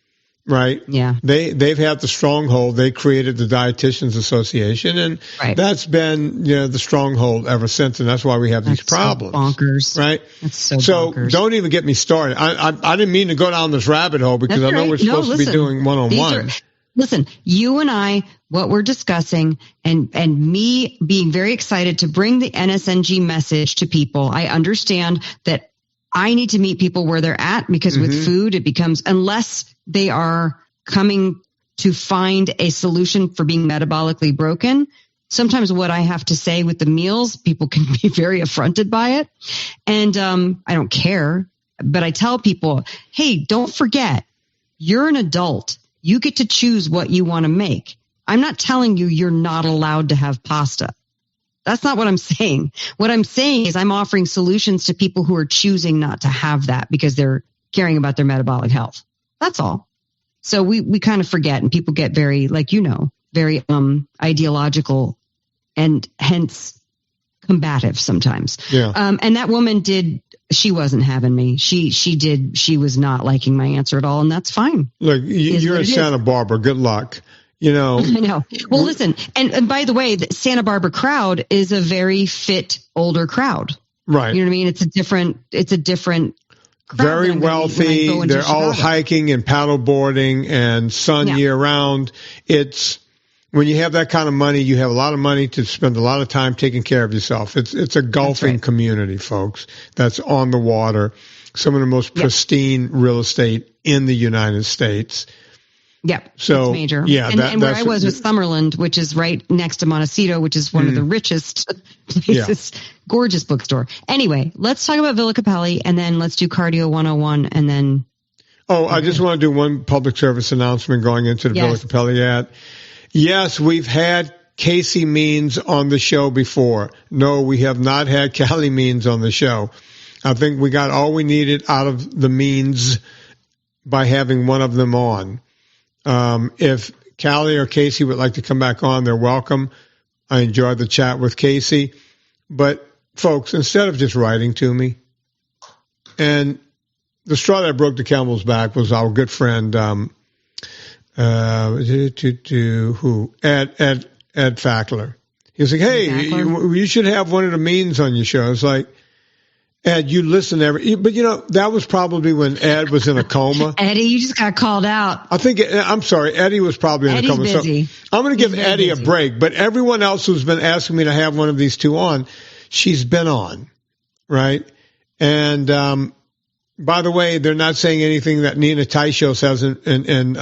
[SPEAKER 1] right?
[SPEAKER 4] Yeah.
[SPEAKER 1] They've had the stronghold. They created the Dietitians Association, and that's been the stronghold ever since. And that's why we have these problems.
[SPEAKER 4] So bonkers,
[SPEAKER 1] right?
[SPEAKER 4] That's so bonkers.
[SPEAKER 1] Don't even get me started. I didn't mean to go down this rabbit hole because I know we're supposed to be doing one-on-one.
[SPEAKER 4] Listen, you and I, what we're discussing, and me being very excited to bring the NSNG message to people. I understand that I need to meet people where they're at because with food, it becomes, unless they are coming to find a solution for being metabolically broken, sometimes what I have to say with the meals, people can be very affronted by it. And I don't care, but I tell people, hey, don't forget, you're an adult. You get to choose what you want to make. I'm not telling you you're not allowed to have pasta. That's not what I'm saying. What I'm saying is I'm offering solutions to people who are choosing not to have that because they're caring about their metabolic health. That's all. So we kind of forget, and people get very, like, very ideological and hence combative sometimes.
[SPEAKER 1] Yeah.
[SPEAKER 4] And that woman she wasn't having me. She was not liking my answer at all, and that's fine.
[SPEAKER 1] Look, you're in Santa Barbara. Good luck.
[SPEAKER 4] I know. Well, listen, and by the way, the Santa Barbara crowd is a very fit older crowd.
[SPEAKER 1] Right.
[SPEAKER 4] You know what I mean? It's a different crowd.
[SPEAKER 1] Very wealthy. They're all hiking and paddleboarding and sun year round. It's when you have that kind of money, you have a lot of money to spend a lot of time taking care of yourself. It's a golfing community, folks, that's on the water. Some of the most pristine real estate in the United States.
[SPEAKER 4] Yep.
[SPEAKER 1] So
[SPEAKER 4] it's major.
[SPEAKER 1] Yeah.
[SPEAKER 4] And where I was Summerlin, which is right next to Montecito, which is one of the richest places. Yeah. Gorgeous bookstore. Anyway, let's talk about Villa Capelli, and then let's do Cardio 101, and then.
[SPEAKER 1] Oh, I just want to do one public service announcement going into the Villa Capelli ad. Yes, we've had Casey Means on the show before. No, we have not had Callie Means on the show. I think we got all we needed out of the Means by having one of them on. If Callie or Casey would like to come back on, they're welcome. I enjoyed the chat with Casey. But, folks, instead of just writing to me, and the straw that broke the camel's back was our good friend, Ed Fackler. He was like, hey, you should have one of the Means on your show. It's like, Ed, you listen but that was probably when Ed was in a coma.
[SPEAKER 4] Eddie, you just got called out.
[SPEAKER 1] I'm sorry, Eddie was probably in a coma.
[SPEAKER 4] Busy.
[SPEAKER 1] So I'm going to give Eddie a break, but everyone else who's been asking me to have one of these two on, she's been on, right? And, by the way, they're not saying anything that Nina Teichos hasn't and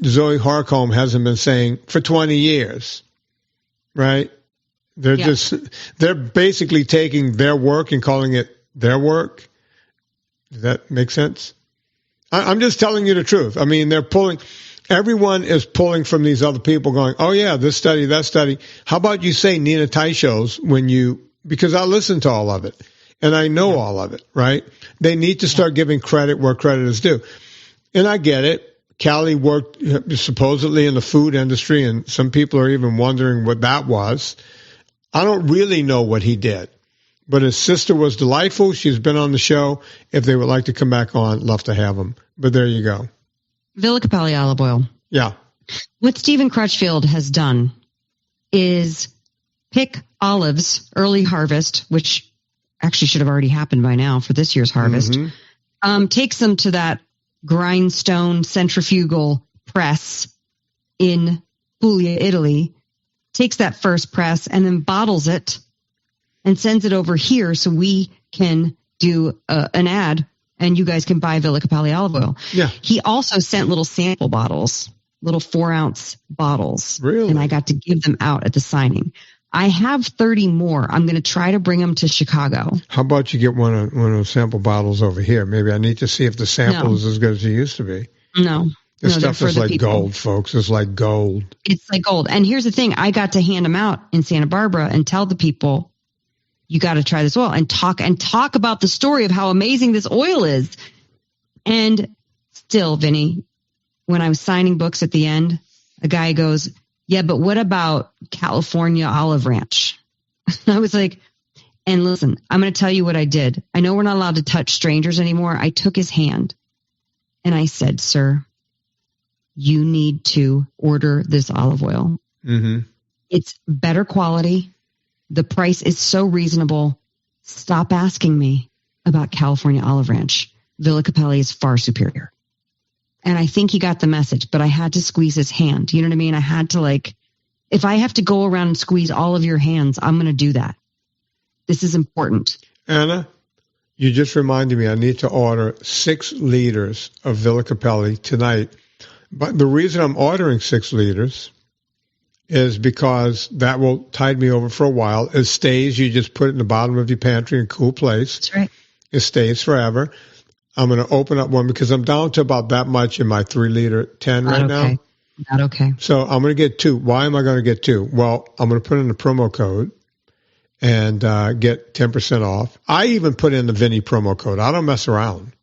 [SPEAKER 1] Zoe Harcombe hasn't been saying for 20 years, right? They're basically taking their work and calling it their work. Does that make sense? I'm just telling you the truth. I mean, everyone is pulling from these other people going, oh yeah, this study, that study. How about you say Nina Teichos because I listen to all of it and I know all of it, right? They need to start giving credit where credit is due. And I get it. Callie worked supposedly in the food industry, and some people are even wondering what that was. I don't really know what he did, but his sister was delightful. She's been on the show. If they would like to come back on, love to have them. But there you go.
[SPEAKER 4] Villa Capelli olive oil.
[SPEAKER 1] Yeah.
[SPEAKER 4] What Stephen Crutchfield has done is pick olives, early harvest, which actually should have already happened by now for this year's harvest. Mm-hmm. Takes them to that grindstone centrifugal press in Puglia, Italy. Takes that first press and then bottles it and sends it over here so we can do an ad and you guys can buy Villa Capelli olive oil.
[SPEAKER 1] Yeah.
[SPEAKER 4] He also sent little sample bottles, little 4-ounce bottles.
[SPEAKER 1] Really?
[SPEAKER 4] And I got to give them out at the signing. I have 30 more. I'm going to try to bring them to Chicago.
[SPEAKER 1] How about you get one of those sample bottles over here? Maybe I need to see if the sample is as good as it used to be.
[SPEAKER 4] No.
[SPEAKER 1] This stuff is like gold, folks. It's like gold.
[SPEAKER 4] It's like gold. And here's the thing. I got to hand them out in Santa Barbara and tell the people, you got to try this oil and talk about the story of how amazing this oil is. And still, Vinny, when I was signing books at the end, a guy goes, yeah, but what about California Olive Ranch? I was like, and listen, I'm going to tell you what I did. I know we're not allowed to touch strangers anymore. I took his hand and I said, sir, you need to order this olive oil.
[SPEAKER 1] Mm-hmm.
[SPEAKER 4] It's better quality. The price is so reasonable. Stop asking me about California Olive Ranch. Villa Capelli is far superior. And I think he got the message, but I had to squeeze his hand. You know what I mean? I had to if I have to go around and squeeze all of your hands, I'm going to do that. This is important.
[SPEAKER 1] Anna, you just reminded me I need to order 6 liters of Villa Capelli tonight. But the reason I'm ordering 6 liters is because that will tide me over for a while. It stays. You just put it in the bottom of your pantry in a cool place.
[SPEAKER 4] That's right.
[SPEAKER 1] It stays forever. I'm going to open up one because I'm down to about that much in my 3-liter 10 right now.
[SPEAKER 4] Not okay.
[SPEAKER 1] So I'm going to get 2. Why am I going to get 2? Well, I'm going to put in the promo code and get 10% off. I even put in the Vinny promo code. I don't mess around.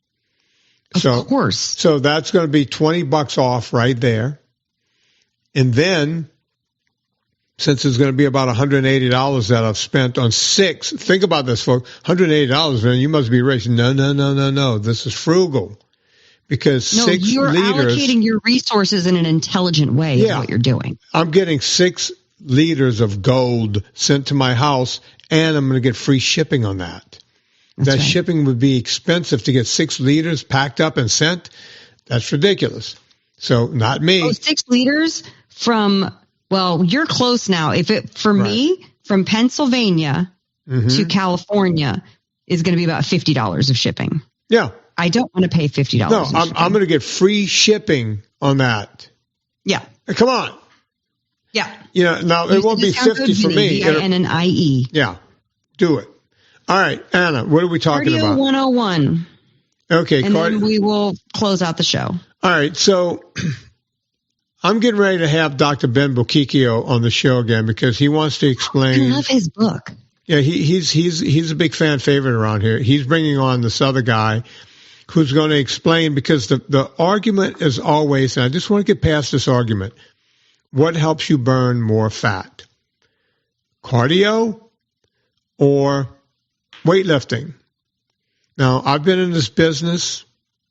[SPEAKER 4] Of course.
[SPEAKER 1] So that's going to be $20 off right there. And then, since it's going to be about $180 that I've spent on 6, think about this, folks. $180, man, you must be rich. No. This is frugal. Because 6
[SPEAKER 4] you're
[SPEAKER 1] liters.
[SPEAKER 4] Allocating your resources in an intelligent way is what you're doing.
[SPEAKER 1] I'm getting 6 liters of gold sent to my house, and I'm going to get free shipping on that. That shipping would be expensive to get 6 liters packed up and sent. That's ridiculous. So not me.
[SPEAKER 4] 6 liters from, well, you're close now. Me, from Pennsylvania to California is going to be about $50 of shipping.
[SPEAKER 1] Yeah.
[SPEAKER 4] I don't want to pay $50.
[SPEAKER 1] No, I'm going to get free shipping on that.
[SPEAKER 4] Yeah.
[SPEAKER 1] Come on.
[SPEAKER 4] Yeah.
[SPEAKER 1] Now it won't be 50 for me.
[SPEAKER 4] VINNIE.
[SPEAKER 1] Yeah. Do it. All right, Anna, what are we talking about?
[SPEAKER 4] Cardio 101.
[SPEAKER 1] Okay.
[SPEAKER 4] And then we will close out the show.
[SPEAKER 1] All right. So I'm getting ready to have Dr. Ben Bochicchio on the show again because he wants to explain.
[SPEAKER 4] I love his book.
[SPEAKER 1] Yeah, he's a big fan favorite around here. He's bringing on this other guy who's going to explain, because the argument is always, and I just want to get past this argument, what helps you burn more fat? Cardio or weightlifting? Now, I've been in this business,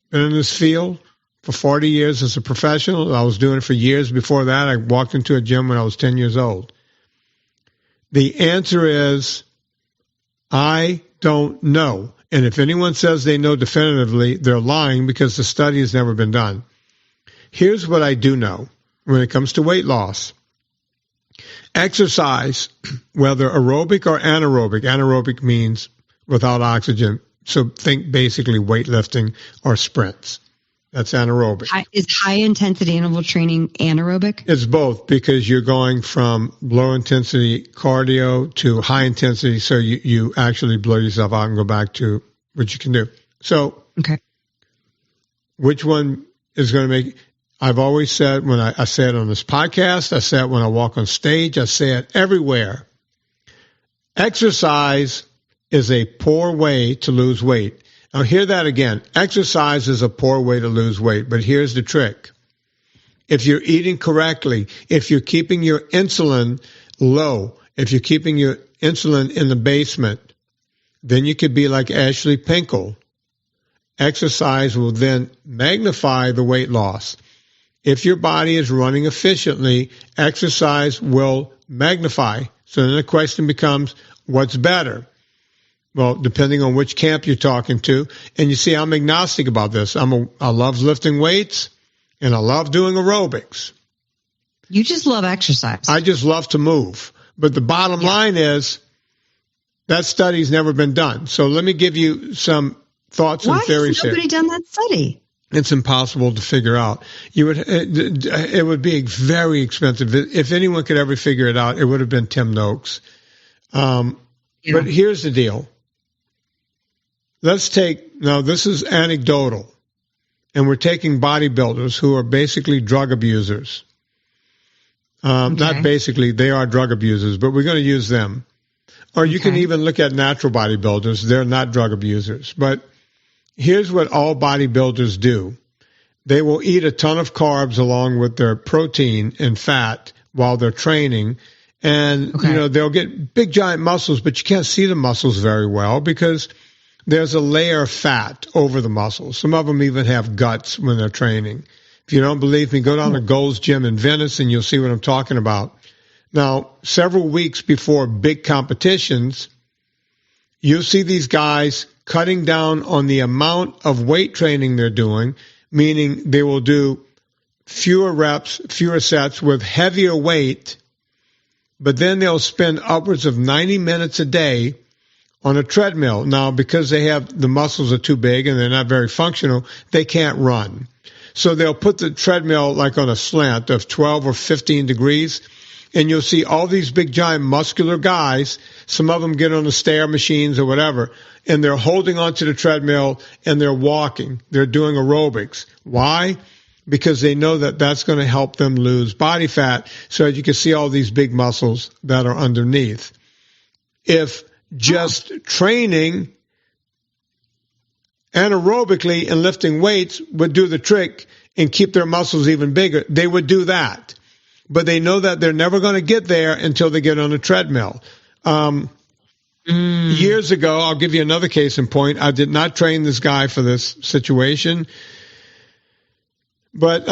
[SPEAKER 1] been in this field for 40 years as a professional. I was doing it for years before that. I walked into a gym when I was 10 years old. The answer is, I don't know. And if anyone says they know definitively, they're lying, because the study has never been done. Here's what I do know when it comes to weight loss. Exercise, whether aerobic or anaerobic. Anaerobic means without oxygen. So think basically weightlifting or sprints. That's anaerobic.
[SPEAKER 4] Is high-intensity interval training anaerobic?
[SPEAKER 1] It's both, because you're going from low-intensity cardio to high-intensity, so you actually blow yourself out and go back to what you can do. So which one is going to make... I've always said, when I say it on this podcast, I say it when I walk on stage, I say it everywhere. Exercise is a poor way to lose weight. Now, hear that again. Exercise is a poor way to lose weight, but here's the trick. If you're eating correctly, if you're keeping your insulin low, if you're keeping your insulin in the basement, then you could be like Ashley Pinkel. Exercise will then magnify the weight loss. If your body is running efficiently, exercise will magnify. So then the question becomes, what's better? Well, depending on which camp you're talking to. And you see, I'm agnostic about this. I love lifting weights, and I love doing aerobics.
[SPEAKER 4] You just love exercise.
[SPEAKER 1] I just love to move. But the bottom line is that study's never been done. So let me give you some thoughts and theories here.
[SPEAKER 4] Why has nobody done that study?
[SPEAKER 1] It's impossible to figure out. It would be very expensive. If anyone could ever figure it out, it would have been Tim Noakes. But here's the deal. This is anecdotal, and we're taking bodybuilders who are basically drug abusers. Not basically, they are drug abusers, but we're going to use them. Or you can even look at natural bodybuilders. They're not drug abusers. But here's what all bodybuilders do. They will eat a ton of carbs along with their protein and fat while they're training. And, they'll get big, giant muscles, but you can't see the muscles very well because there's a layer of fat over the muscles. Some of them even have guts when they're training. If you don't believe me, go down to Gold's Gym in Venice and you'll see what I'm talking about. Now, several weeks before big competitions, you'll see these guys cutting down on the amount of weight training they're doing, meaning they will do fewer reps, fewer sets with heavier weight, but then they'll spend upwards of 90 minutes a day on a treadmill. Now, because the muscles are too big and they're not very functional, they can't run. So they'll put the treadmill like on a slant of 12 or 15 degrees, and you'll see all these big, giant, muscular guys. Some of them get on the stair machines or whatever, and they're holding onto the treadmill, and they're walking. They're doing aerobics. Why? Because they know that that's going to help them lose body fat, so that you can see all these big muscles that are underneath. If just training anaerobically and lifting weights would do the trick and keep their muscles even bigger. They would do that. But they know that they're never going to get there until they get on a treadmill. Years ago, I'll give you another case in point. I did not train this guy for this situation. But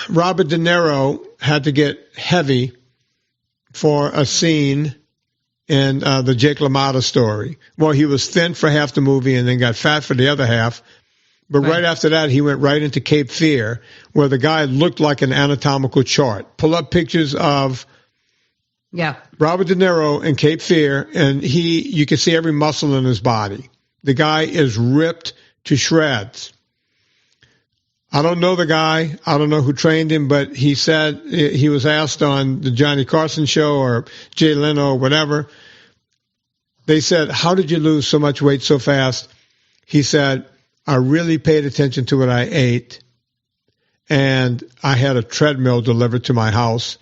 [SPEAKER 1] Robert De Niro had to get heavy for a scene in the Jake LaMotta story. Well, he was thin for half the movie and then got fat for the other half. But right after that, he went right into Cape Fear, where the guy looked like an anatomical chart. Pull up pictures of Robert De Niro in Cape Fear, and you can see every muscle in his body. The guy is ripped to shreds. I don't know the guy. I don't know who trained him, but he said he was asked on the Johnny Carson show or Jay Leno or whatever. They said, how did you lose so much weight so fast? He said, I really paid attention to what I ate, and I had a treadmill delivered to my house,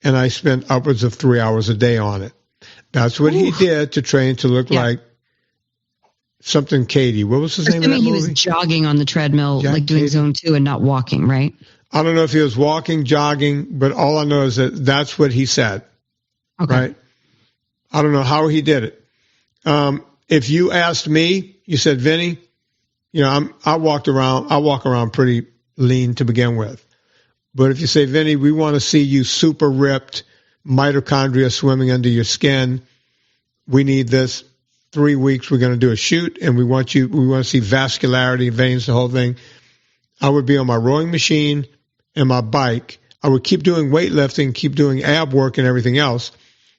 [SPEAKER 1] and I spent upwards of 3 hours a day on it. That's what he did to train to look like something Katie. What was his name in that movie?
[SPEAKER 4] He was jogging on the treadmill, like doing Zone 2 and not walking, right?
[SPEAKER 1] I don't know if he was walking, jogging, but all I know is that that's what he said, right? I don't know how he did it. If you asked me, you said, Vinny, I walk around pretty lean to begin with. But if you say, Vinny, we want to see you super ripped, mitochondria swimming under your skin, we need this. 3 weeks, we're going to do a shoot, and we want to see vascularity, veins, the whole thing. I would be on my rowing machine and my bike. I would keep doing weightlifting, keep doing ab work and everything else,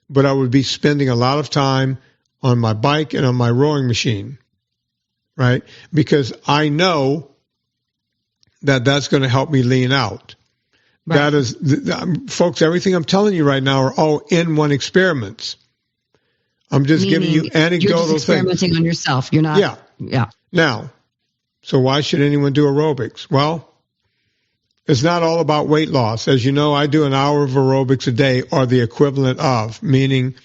[SPEAKER 1] but I would be spending a lot of time on my bike and on my rowing machine, right? Because I know that that's going to help me lean out. Right. That is, folks, everything I'm telling you right now are all in-one experiments. I'm just giving you anecdotal things. You're just
[SPEAKER 4] experimenting on yourself. You're not. Yeah.
[SPEAKER 1] Now, so why should anyone do aerobics? Well, it's not all about weight loss. As you know, I do an hour of aerobics a day, or the equivalent of, meaning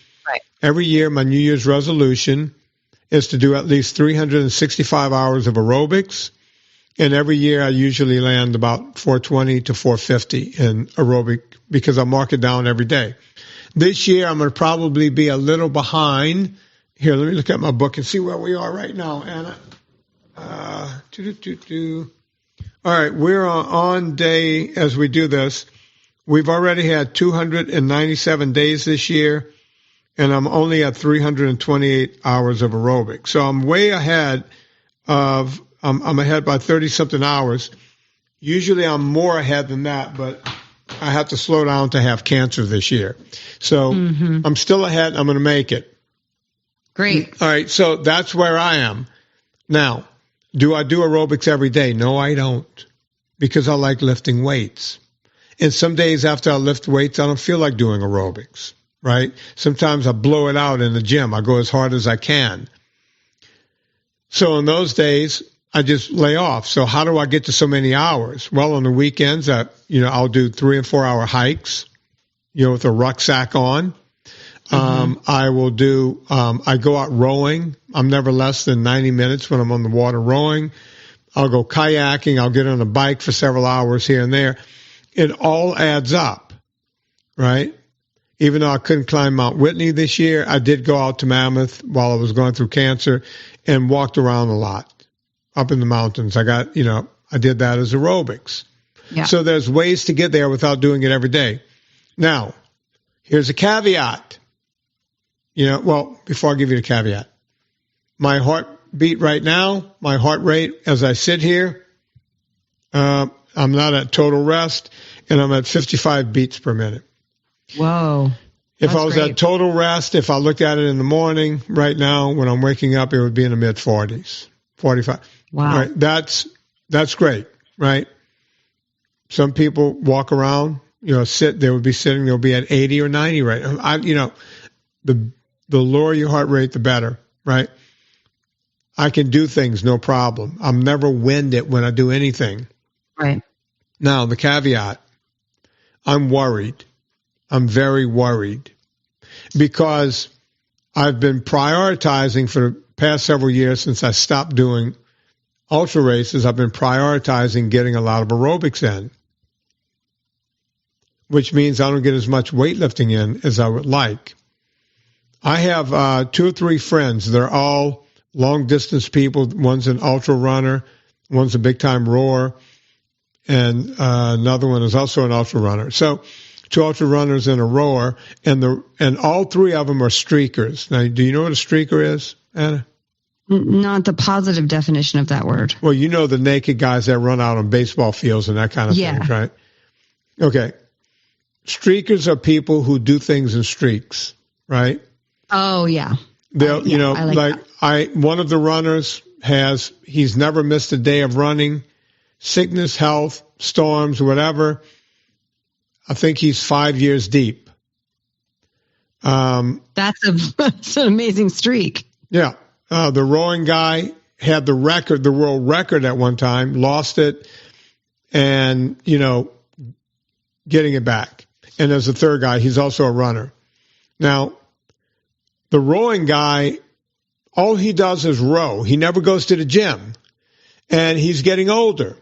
[SPEAKER 1] every year my New Year's resolution is to do at least 365 hours of aerobics. And every year I usually land about 420 to 450 in aerobic because I mark it down every day. This year, I'm going to probably be a little behind. Here, let me look at my book and see where we are right now, Anna. All right, we're on day, as we do this, we've already had 297 days this year, and I'm only at 328 hours of aerobic. So I'm way ahead of, I'm ahead by 30-something hours. Usually I'm more ahead than that, but I have to slow down to have cancer this year. So I'm still ahead. I'm going to make it.
[SPEAKER 4] Great.
[SPEAKER 1] All right. So that's where I am. Now, do I do aerobics every day? No, I don't, because I like lifting weights. And some days after I lift weights, I don't feel like doing aerobics, right? Sometimes I blow it out in the gym. I go as hard as I can. So in those days, I just lay off. So how do I get to so many hours? Well, on the weekends, I'll do 3 and 4 hour hikes, with a rucksack on. I will do, I go out rowing. I'm never less than 90 minutes when I'm on the water rowing. I'll go kayaking. I'll get on a bike for several hours here and there. It all adds up, right? Even though I couldn't climb Mount Whitney this year, I did go out to Mammoth while I was going through cancer and walked around a lot. Up in the mountains. I did that as aerobics. Yeah. So there's ways to get there without doing it every day. Now, here's a caveat. Before I give you the caveat, my heartbeat right now, my heart rate as I sit here, I'm not at total rest, and I'm at 55 beats per minute.
[SPEAKER 4] Whoa.
[SPEAKER 1] If I was at total rest, if I looked at it in the morning, right now, when I'm waking up, it would be in the mid-40s, 45.
[SPEAKER 4] Wow.
[SPEAKER 1] All right, that's great, right? Some people walk around, they would be sitting, they'll be at 80 or 90, right? The lower your heart rate, the better, right? I can do things, no problem. I'm never winded when I do anything.
[SPEAKER 4] Right.
[SPEAKER 1] Now, the caveat, I'm worried. I'm very worried because I've been prioritizing for the past several years since I stopped doing ultra races, I've been prioritizing getting a lot of aerobics in, which means I don't get as much weightlifting in as I would like. I have 2 or 3 friends. They're all long distance people. One's an ultra runner, one's a big time rower, and another one is also an ultra runner. So 2 ultra runners and a rower, and all 3 of them are streakers. Now, do you know what a streaker is, Anna?
[SPEAKER 4] Not the positive definition of that word.
[SPEAKER 1] Well, you know the naked guys that run out on baseball fields and that kind of thing, right? Okay. Streakers are people who do things in streaks, right?
[SPEAKER 4] Oh, yeah.
[SPEAKER 1] They'll, you know, one of the runners he's never missed a day of running, sickness, health, storms, whatever. I think he's 5 years deep.
[SPEAKER 4] That's an amazing streak.
[SPEAKER 1] Yeah. The rowing guy had the world record at one time, lost it, and, you know, getting it back. And there's a third guy, he's also a runner. Now, the rowing guy, all he does is row. He never goes to the gym. And he's getting older.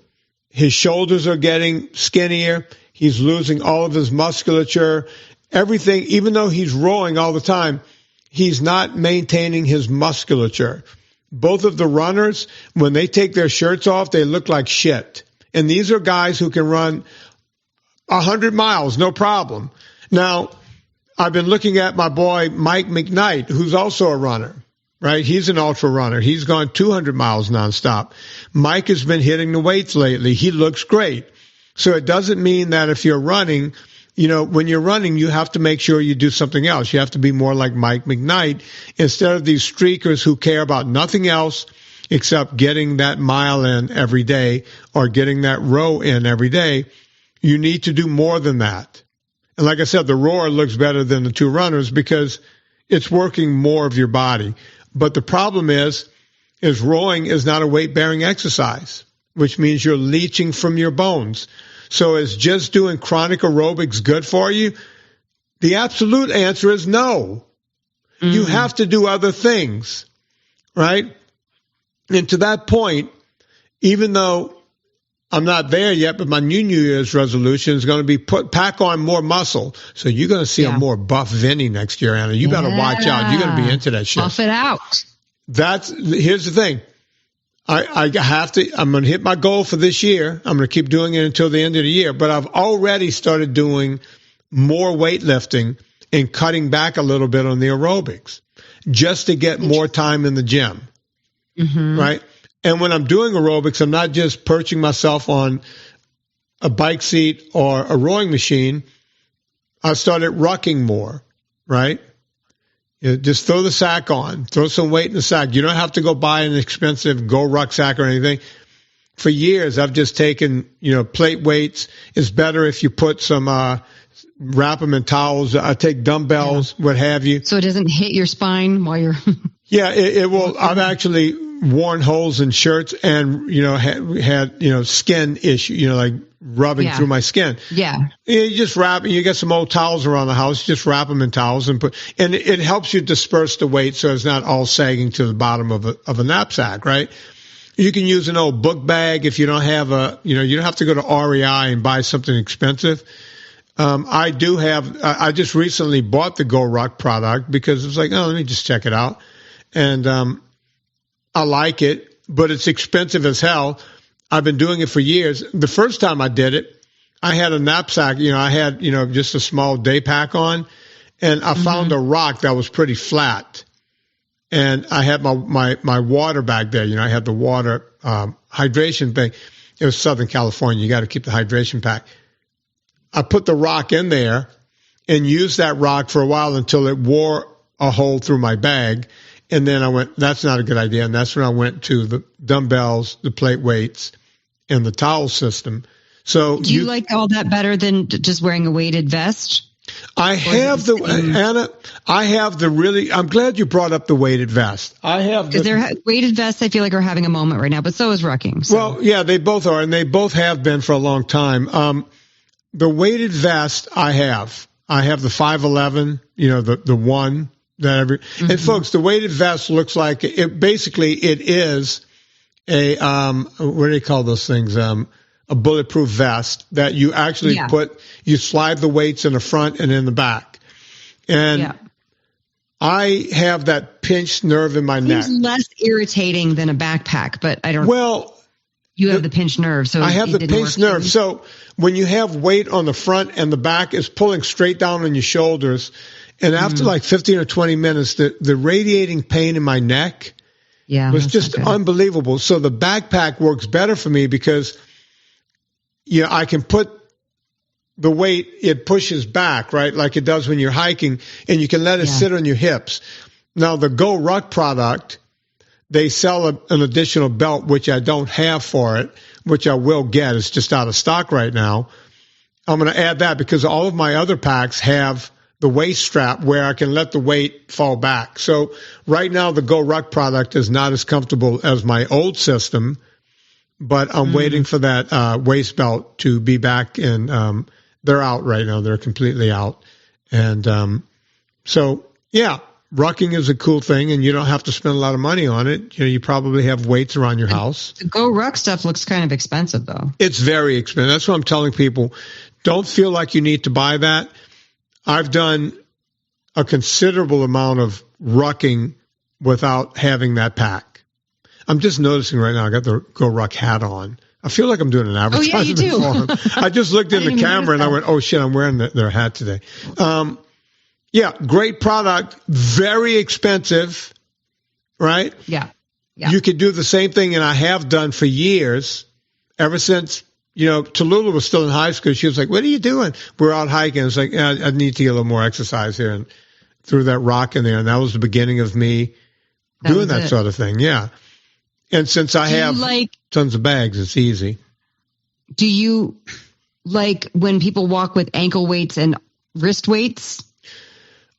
[SPEAKER 1] His shoulders are getting skinnier. He's losing all of his musculature. Everything, even though he's rowing all the time, he's not maintaining his musculature. Both of the runners, when they take their shirts off, they look like shit. And these are guys who can run 100 miles, no problem. Now, I've been looking at my boy, Mike McKnight, who's also a runner, right? He's an ultra runner. He's gone 200 miles nonstop. Mike has been hitting the weights lately. He looks great. So it doesn't mean that if you're running, you know, when you're running, you have to make sure you do something else. You have to be more like Mike McKnight instead of these streakers who care about nothing else except getting that mile in every day or getting that row in every day. You need to do more than that. And like I said, the rower looks better than the 2 runners because it's working more of your body. But the problem is rowing is not a weight-bearing exercise, which means you're leaching from your bones. So is just doing chronic aerobics good for you? The absolute answer is no. Mm-hmm. You have to do other things, right? And to that point, even though I'm not there yet, but my New Year's resolution is going to be pack on more muscle. So you're going to see a more buff Vinny next year, Anna. You better watch out. You're going to be into that shit.
[SPEAKER 4] Buff it out.
[SPEAKER 1] Here's the thing. I'm going to hit my goal for this year. I'm going to keep doing it until the end of the year, but I've already started doing more weightlifting and cutting back a little bit on the aerobics just to get more time in the gym. Mm-hmm. Right. And when I'm doing aerobics, I'm not just perching myself on a bike seat or a rowing machine. I started rucking more, right? You just throw the sack on, throw some weight in the sack. You don't have to go buy an expensive Go rucksack or anything. For years, I've just taken, plate weights. It's better if you put some, wrap them in towels. I take dumbbells, what have you.
[SPEAKER 4] So it doesn't hit your spine while you're.
[SPEAKER 1] Yeah, it will. I've actually worn holes in shirts and, had skin issue, like rubbing through my skin.
[SPEAKER 4] Yeah.
[SPEAKER 1] You just wrap, you get some old towels around the house, just wrap them in towels and it helps you disperse the weight so it's not all sagging to the bottom of a knapsack, right? You can use an old book bag if you don't have you don't have to go to REI and buy something expensive. I just recently bought the Go Ruck product because it was like, let me just check it out. And, I like it, but it's expensive as hell. I've been doing it for years. The first time I did it, I had a knapsack, I had, just a small day pack on, and I found a rock that was pretty flat. And I had my water bag there. I had the water, hydration bag. It was Southern California. You got to keep the hydration pack. I put the rock in there and used that rock for a while until it wore a hole through my bag. And then I went, that's not a good idea. And that's when I went to the dumbbells, the plate weights, and the towel system. So
[SPEAKER 4] do you like all that better than just wearing a weighted vest?
[SPEAKER 1] I'm glad you brought up the weighted vest.
[SPEAKER 4] Because weighted vests, I feel like, are having a moment right now, but so is rucking. So.
[SPEAKER 1] Well, yeah, they both are, and they both have been for a long time. The weighted vest I have the 511, the one. And folks, the weighted vest looks like it is what do they call those things? A bulletproof vest that you actually you slide the weights in the front and in the back. And I have that pinched nerve in my neck.
[SPEAKER 4] It's less irritating than a backpack, but I don't.
[SPEAKER 1] Well,
[SPEAKER 4] you have the pinched nerve, so
[SPEAKER 1] I have the pinched nerve. So when you have weight on the front and the back, it's pulling straight down on your shoulders. And after like 15 or 20 minutes, the radiating pain in my neck was just unbelievable. So the backpack works better for me because I can put the weight, it pushes back, right? Like it does when you're hiking, and you can let it sit on your hips. Now the Go Ruck product, they sell an additional belt, which I don't have for it, which I will get. It's just out of stock right now. I'm going to add that because all of my other packs have the waist strap where I can let the weight fall back. So right now the Go Ruck product is not as comfortable as my old system, but I'm waiting for that waist belt to be back, and they're out right now. They're completely out. And so, rucking is a cool thing, and you don't have to spend a lot of money on it. You probably have weights around your house.
[SPEAKER 4] The Go Ruck stuff looks kind of expensive, though.
[SPEAKER 1] It's very expensive. That's what I'm telling people. Don't feel like you need to buy that. I've done a considerable amount of rucking without having that pack. I'm just noticing right now I got the Go Ruck hat on. I feel like I'm doing an advertisement for them. I just looked in the camera and I went, oh, shit, I'm wearing their hat today. Great product, very expensive, right?
[SPEAKER 4] Yeah.
[SPEAKER 1] You could do the same thing, and I have done for years, ever since, Tallulah was still in high school. She was like, what are you doing? We're out hiking. It's like, I need to get a little more exercise here, and threw that rock in there, and that was the beginning of me doing that sort of thing, And since I have tons of bags, it's easy.
[SPEAKER 4] Do you like when people walk with ankle weights and wrist weights?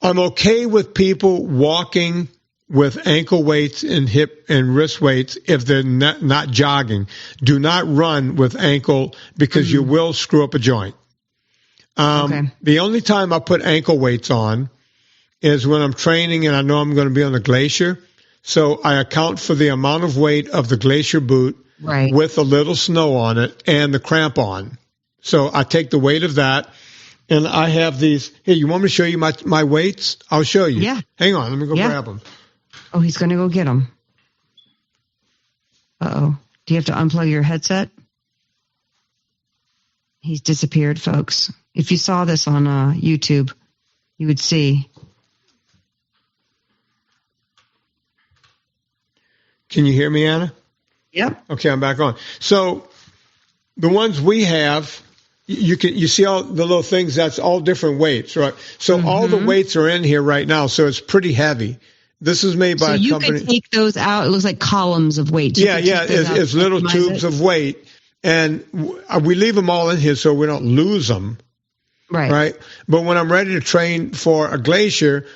[SPEAKER 1] I'm okay with people walking with ankle weights and hip and wrist weights if they're not jogging. Do not run with ankle because you will screw up a joint. The only time I put ankle weights on is when I'm training and I know I'm going to be on the glacier. So I account for the amount of weight of the glacier boot with a little snow on it and the crampon. So I take the weight of that, and I have these. Here, you want me to show you my weights? I'll show you.
[SPEAKER 4] Yeah.
[SPEAKER 1] Hang on. Let me go grab them.
[SPEAKER 4] Oh, he's going to go get them. Uh-oh. Do you have to unplug your headset? He's disappeared, folks. If you saw this on YouTube, you would see.
[SPEAKER 1] Can you hear me, Anna?
[SPEAKER 4] Yep.
[SPEAKER 1] Okay, I'm back on. So the ones we have, you see all the little things, that's all different weights, right? So all the weights are in here right now, so it's pretty heavy. This is made by a company. So you
[SPEAKER 4] could take those out. It looks like columns of weight.
[SPEAKER 1] It's little tubes of weight, and we leave them all in here so we don't lose them. Right. But when I'm ready to train for a glacier,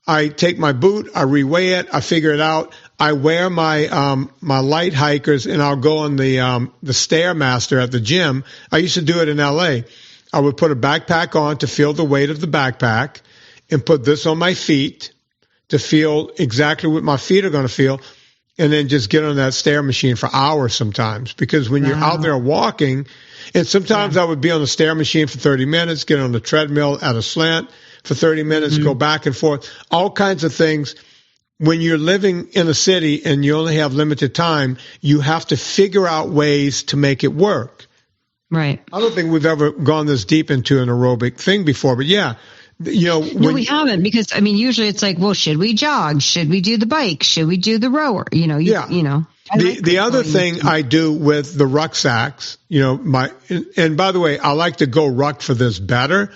[SPEAKER 1] I take my boot, I reweigh it, I figure it out. I wear my my light hikers, and I'll go on the Stairmaster at the gym. I used to do it in LA. I would put a backpack on to feel the weight of the backpack, and put this on my feet to feel exactly what my feet are going to feel, and then just get on that stair machine for hours sometimes. Because when you're out there walking, and sometimes I would be on the stair machine for 30 minutes, get on the treadmill at a slant for 30 minutes, go back and forth, all kinds of things. When you're living in a city and you only have limited time, you have to figure out ways to make it work.
[SPEAKER 4] Right.
[SPEAKER 1] I don't think we've ever gone this deep into an aerobic thing before, but
[SPEAKER 4] no, we haven't, because usually it's like, well, should we jog? Should we do the bike? Should we do the rower? The other thing I do with the rucksacks, and by the way, I like to Go Ruck for this better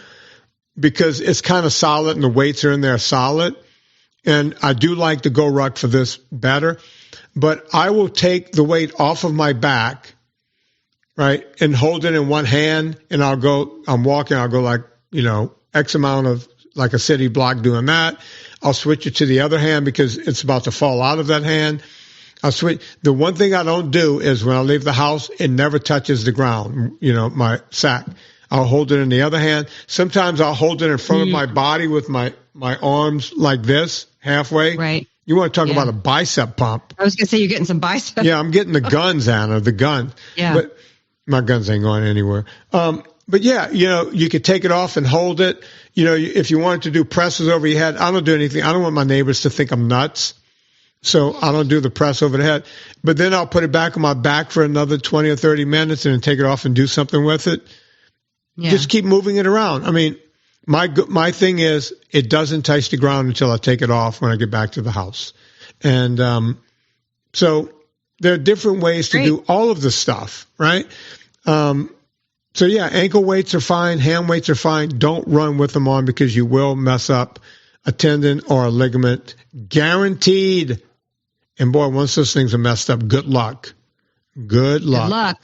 [SPEAKER 4] because it's kind of solid and the weights are in there solid. And I do like to Go Ruck for this better, but I will take the weight off of my back, right, and hold it in one hand, and I'm walking, I'll go like, X amount of, like a city block doing that. I'll switch it to the other hand because it's about to fall out of that hand. I'll switch. The one thing I don't do is when I leave the house, it never touches the ground, my sack. I'll hold it in the other hand. Sometimes I'll hold it in front of my body with my arms like this, halfway. Right.
[SPEAKER 1] You want to talk about a bicep pump.
[SPEAKER 4] I was going to say you're getting some bicep.
[SPEAKER 1] Yeah, I'm getting the guns, Anna, the gun.
[SPEAKER 4] Yeah.
[SPEAKER 1] But my guns ain't going anywhere. But yeah, you could take it off and hold it. If you wanted to do presses over your head, I don't do anything. I don't want my neighbors to think I'm nuts. So I don't do the press over the head. But then I'll put it back on my back for another 20 or 30 minutes and then take it off and do something with it. Yeah. Just keep moving it around. I mean, my thing is it doesn't touch the ground until I take it off when I get back to the house. And so there are different ways to do all of this stuff, right? So yeah, ankle weights are fine, hand weights are fine. Don't run with them on because you will mess up a tendon or a ligament. Guaranteed. And boy, once those things are messed up, good luck. Good luck.
[SPEAKER 4] Good luck.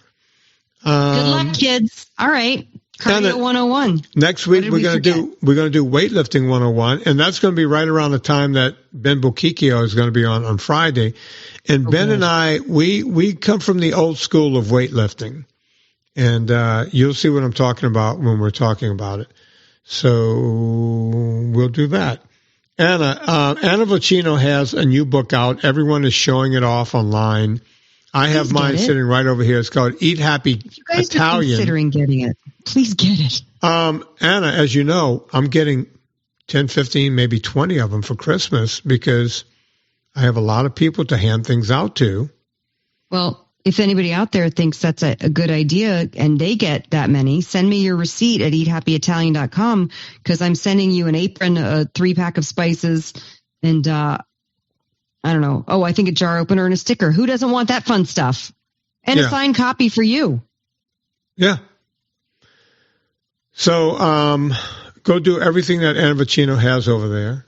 [SPEAKER 4] Good luck, kids. All right. Cardio 101.
[SPEAKER 1] Next week we're going to do weightlifting 101, and that's going to be right around the time that Ben Bokikio is going to be on Friday. And Ben and I, we come from the old school of weightlifting, and you'll see what I'm talking about when we're talking about it. So we'll do that. Anna Vocino has a new book out. Everyone is showing it off online. I have mine sitting right over here. It's called Eat Happy
[SPEAKER 4] You guys
[SPEAKER 1] Italian.
[SPEAKER 4] Are considering getting it. Please get it.
[SPEAKER 1] Anna, as you know, I'm getting 10, 15, maybe 20 of them for Christmas because I have a lot of people to hand things out to.
[SPEAKER 4] Well, if anybody out there thinks that's a good idea and they get that many, send me your receipt at eathappyitalian.com because I'm sending you an apron, a 3-pack of spices, and I don't know. Oh, I think a jar opener and a sticker. Who doesn't want that fun stuff? And a signed copy for you. Yeah.
[SPEAKER 1] So go do everything that Anna Vocino has over there.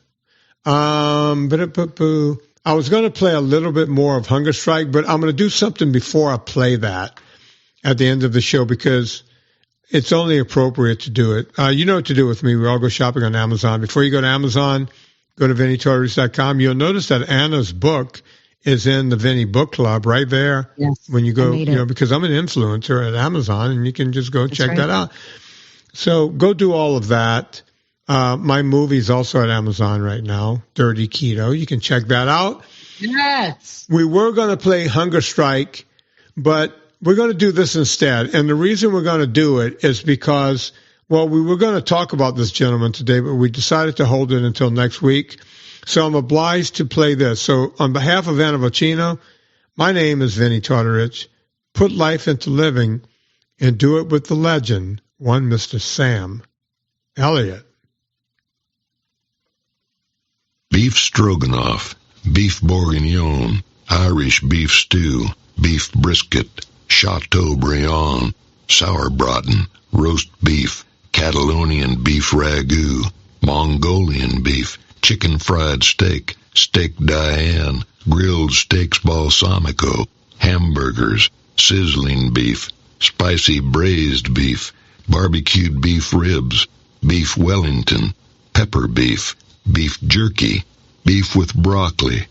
[SPEAKER 1] I was going to play a little bit more of Hunger Strike, but I'm going to do something before I play that at the end of the show because it's only appropriate to do it. You know what to do with me. We all go shopping on Amazon. Before you go to Amazon, go to VinnyTorres.com. You'll notice that Anna's book is in the Vinny Book Club right there.
[SPEAKER 4] Yes,
[SPEAKER 1] when you go, because I'm an influencer at Amazon, and you can just go check that out. So go do all of that. My movie's also at Amazon right now, Dirty Keto. You can check that out.
[SPEAKER 4] Yes.
[SPEAKER 1] We were going to play Hunger Strike, but we're going to do this instead. And the reason we're going to do it is because, well, we were going to talk about this gentleman today, but we decided to hold it until next week. So I'm obliged to play this. So on behalf of Anna Vocino, my name is Vinny Tortorich. Put life into living and do it with the legend, one Mr. Sam Elliott.
[SPEAKER 6] Beef stroganoff, beef bourguignon, Irish beef stew, beef brisket, Chateaubriand, sauerbraten, roast beef, Catalonian beef ragout, Mongolian beef, chicken fried steak, steak Diane, grilled steaks balsamico, hamburgers, sizzling beef, spicy braised beef, barbecued beef ribs, beef Wellington, pepper beef, beef jerky, beef with broccoli,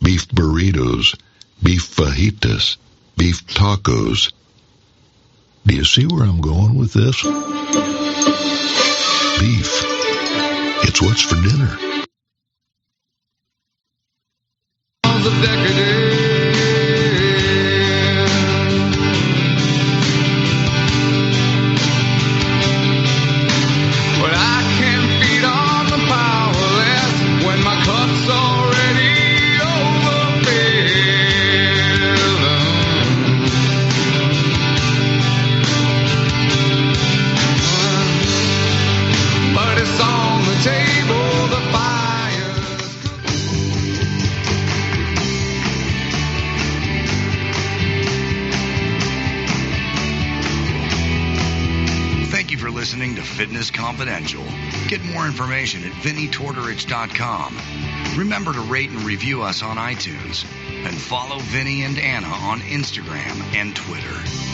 [SPEAKER 6] beef burritos, beef fajitas, beef tacos. Do you see where I'm going with this? Beef. It's what's for dinner.
[SPEAKER 3] The decadence. Well, I can't feed on the powerless when my cup's already overfilled. But it's on the table, the fire's
[SPEAKER 2] Thank you for listening to Fitness Confidential. Get more information at VinnyTortorich.com. Remember to rate and review us on iTunes. And follow Vinny and Anna on Instagram and Twitter.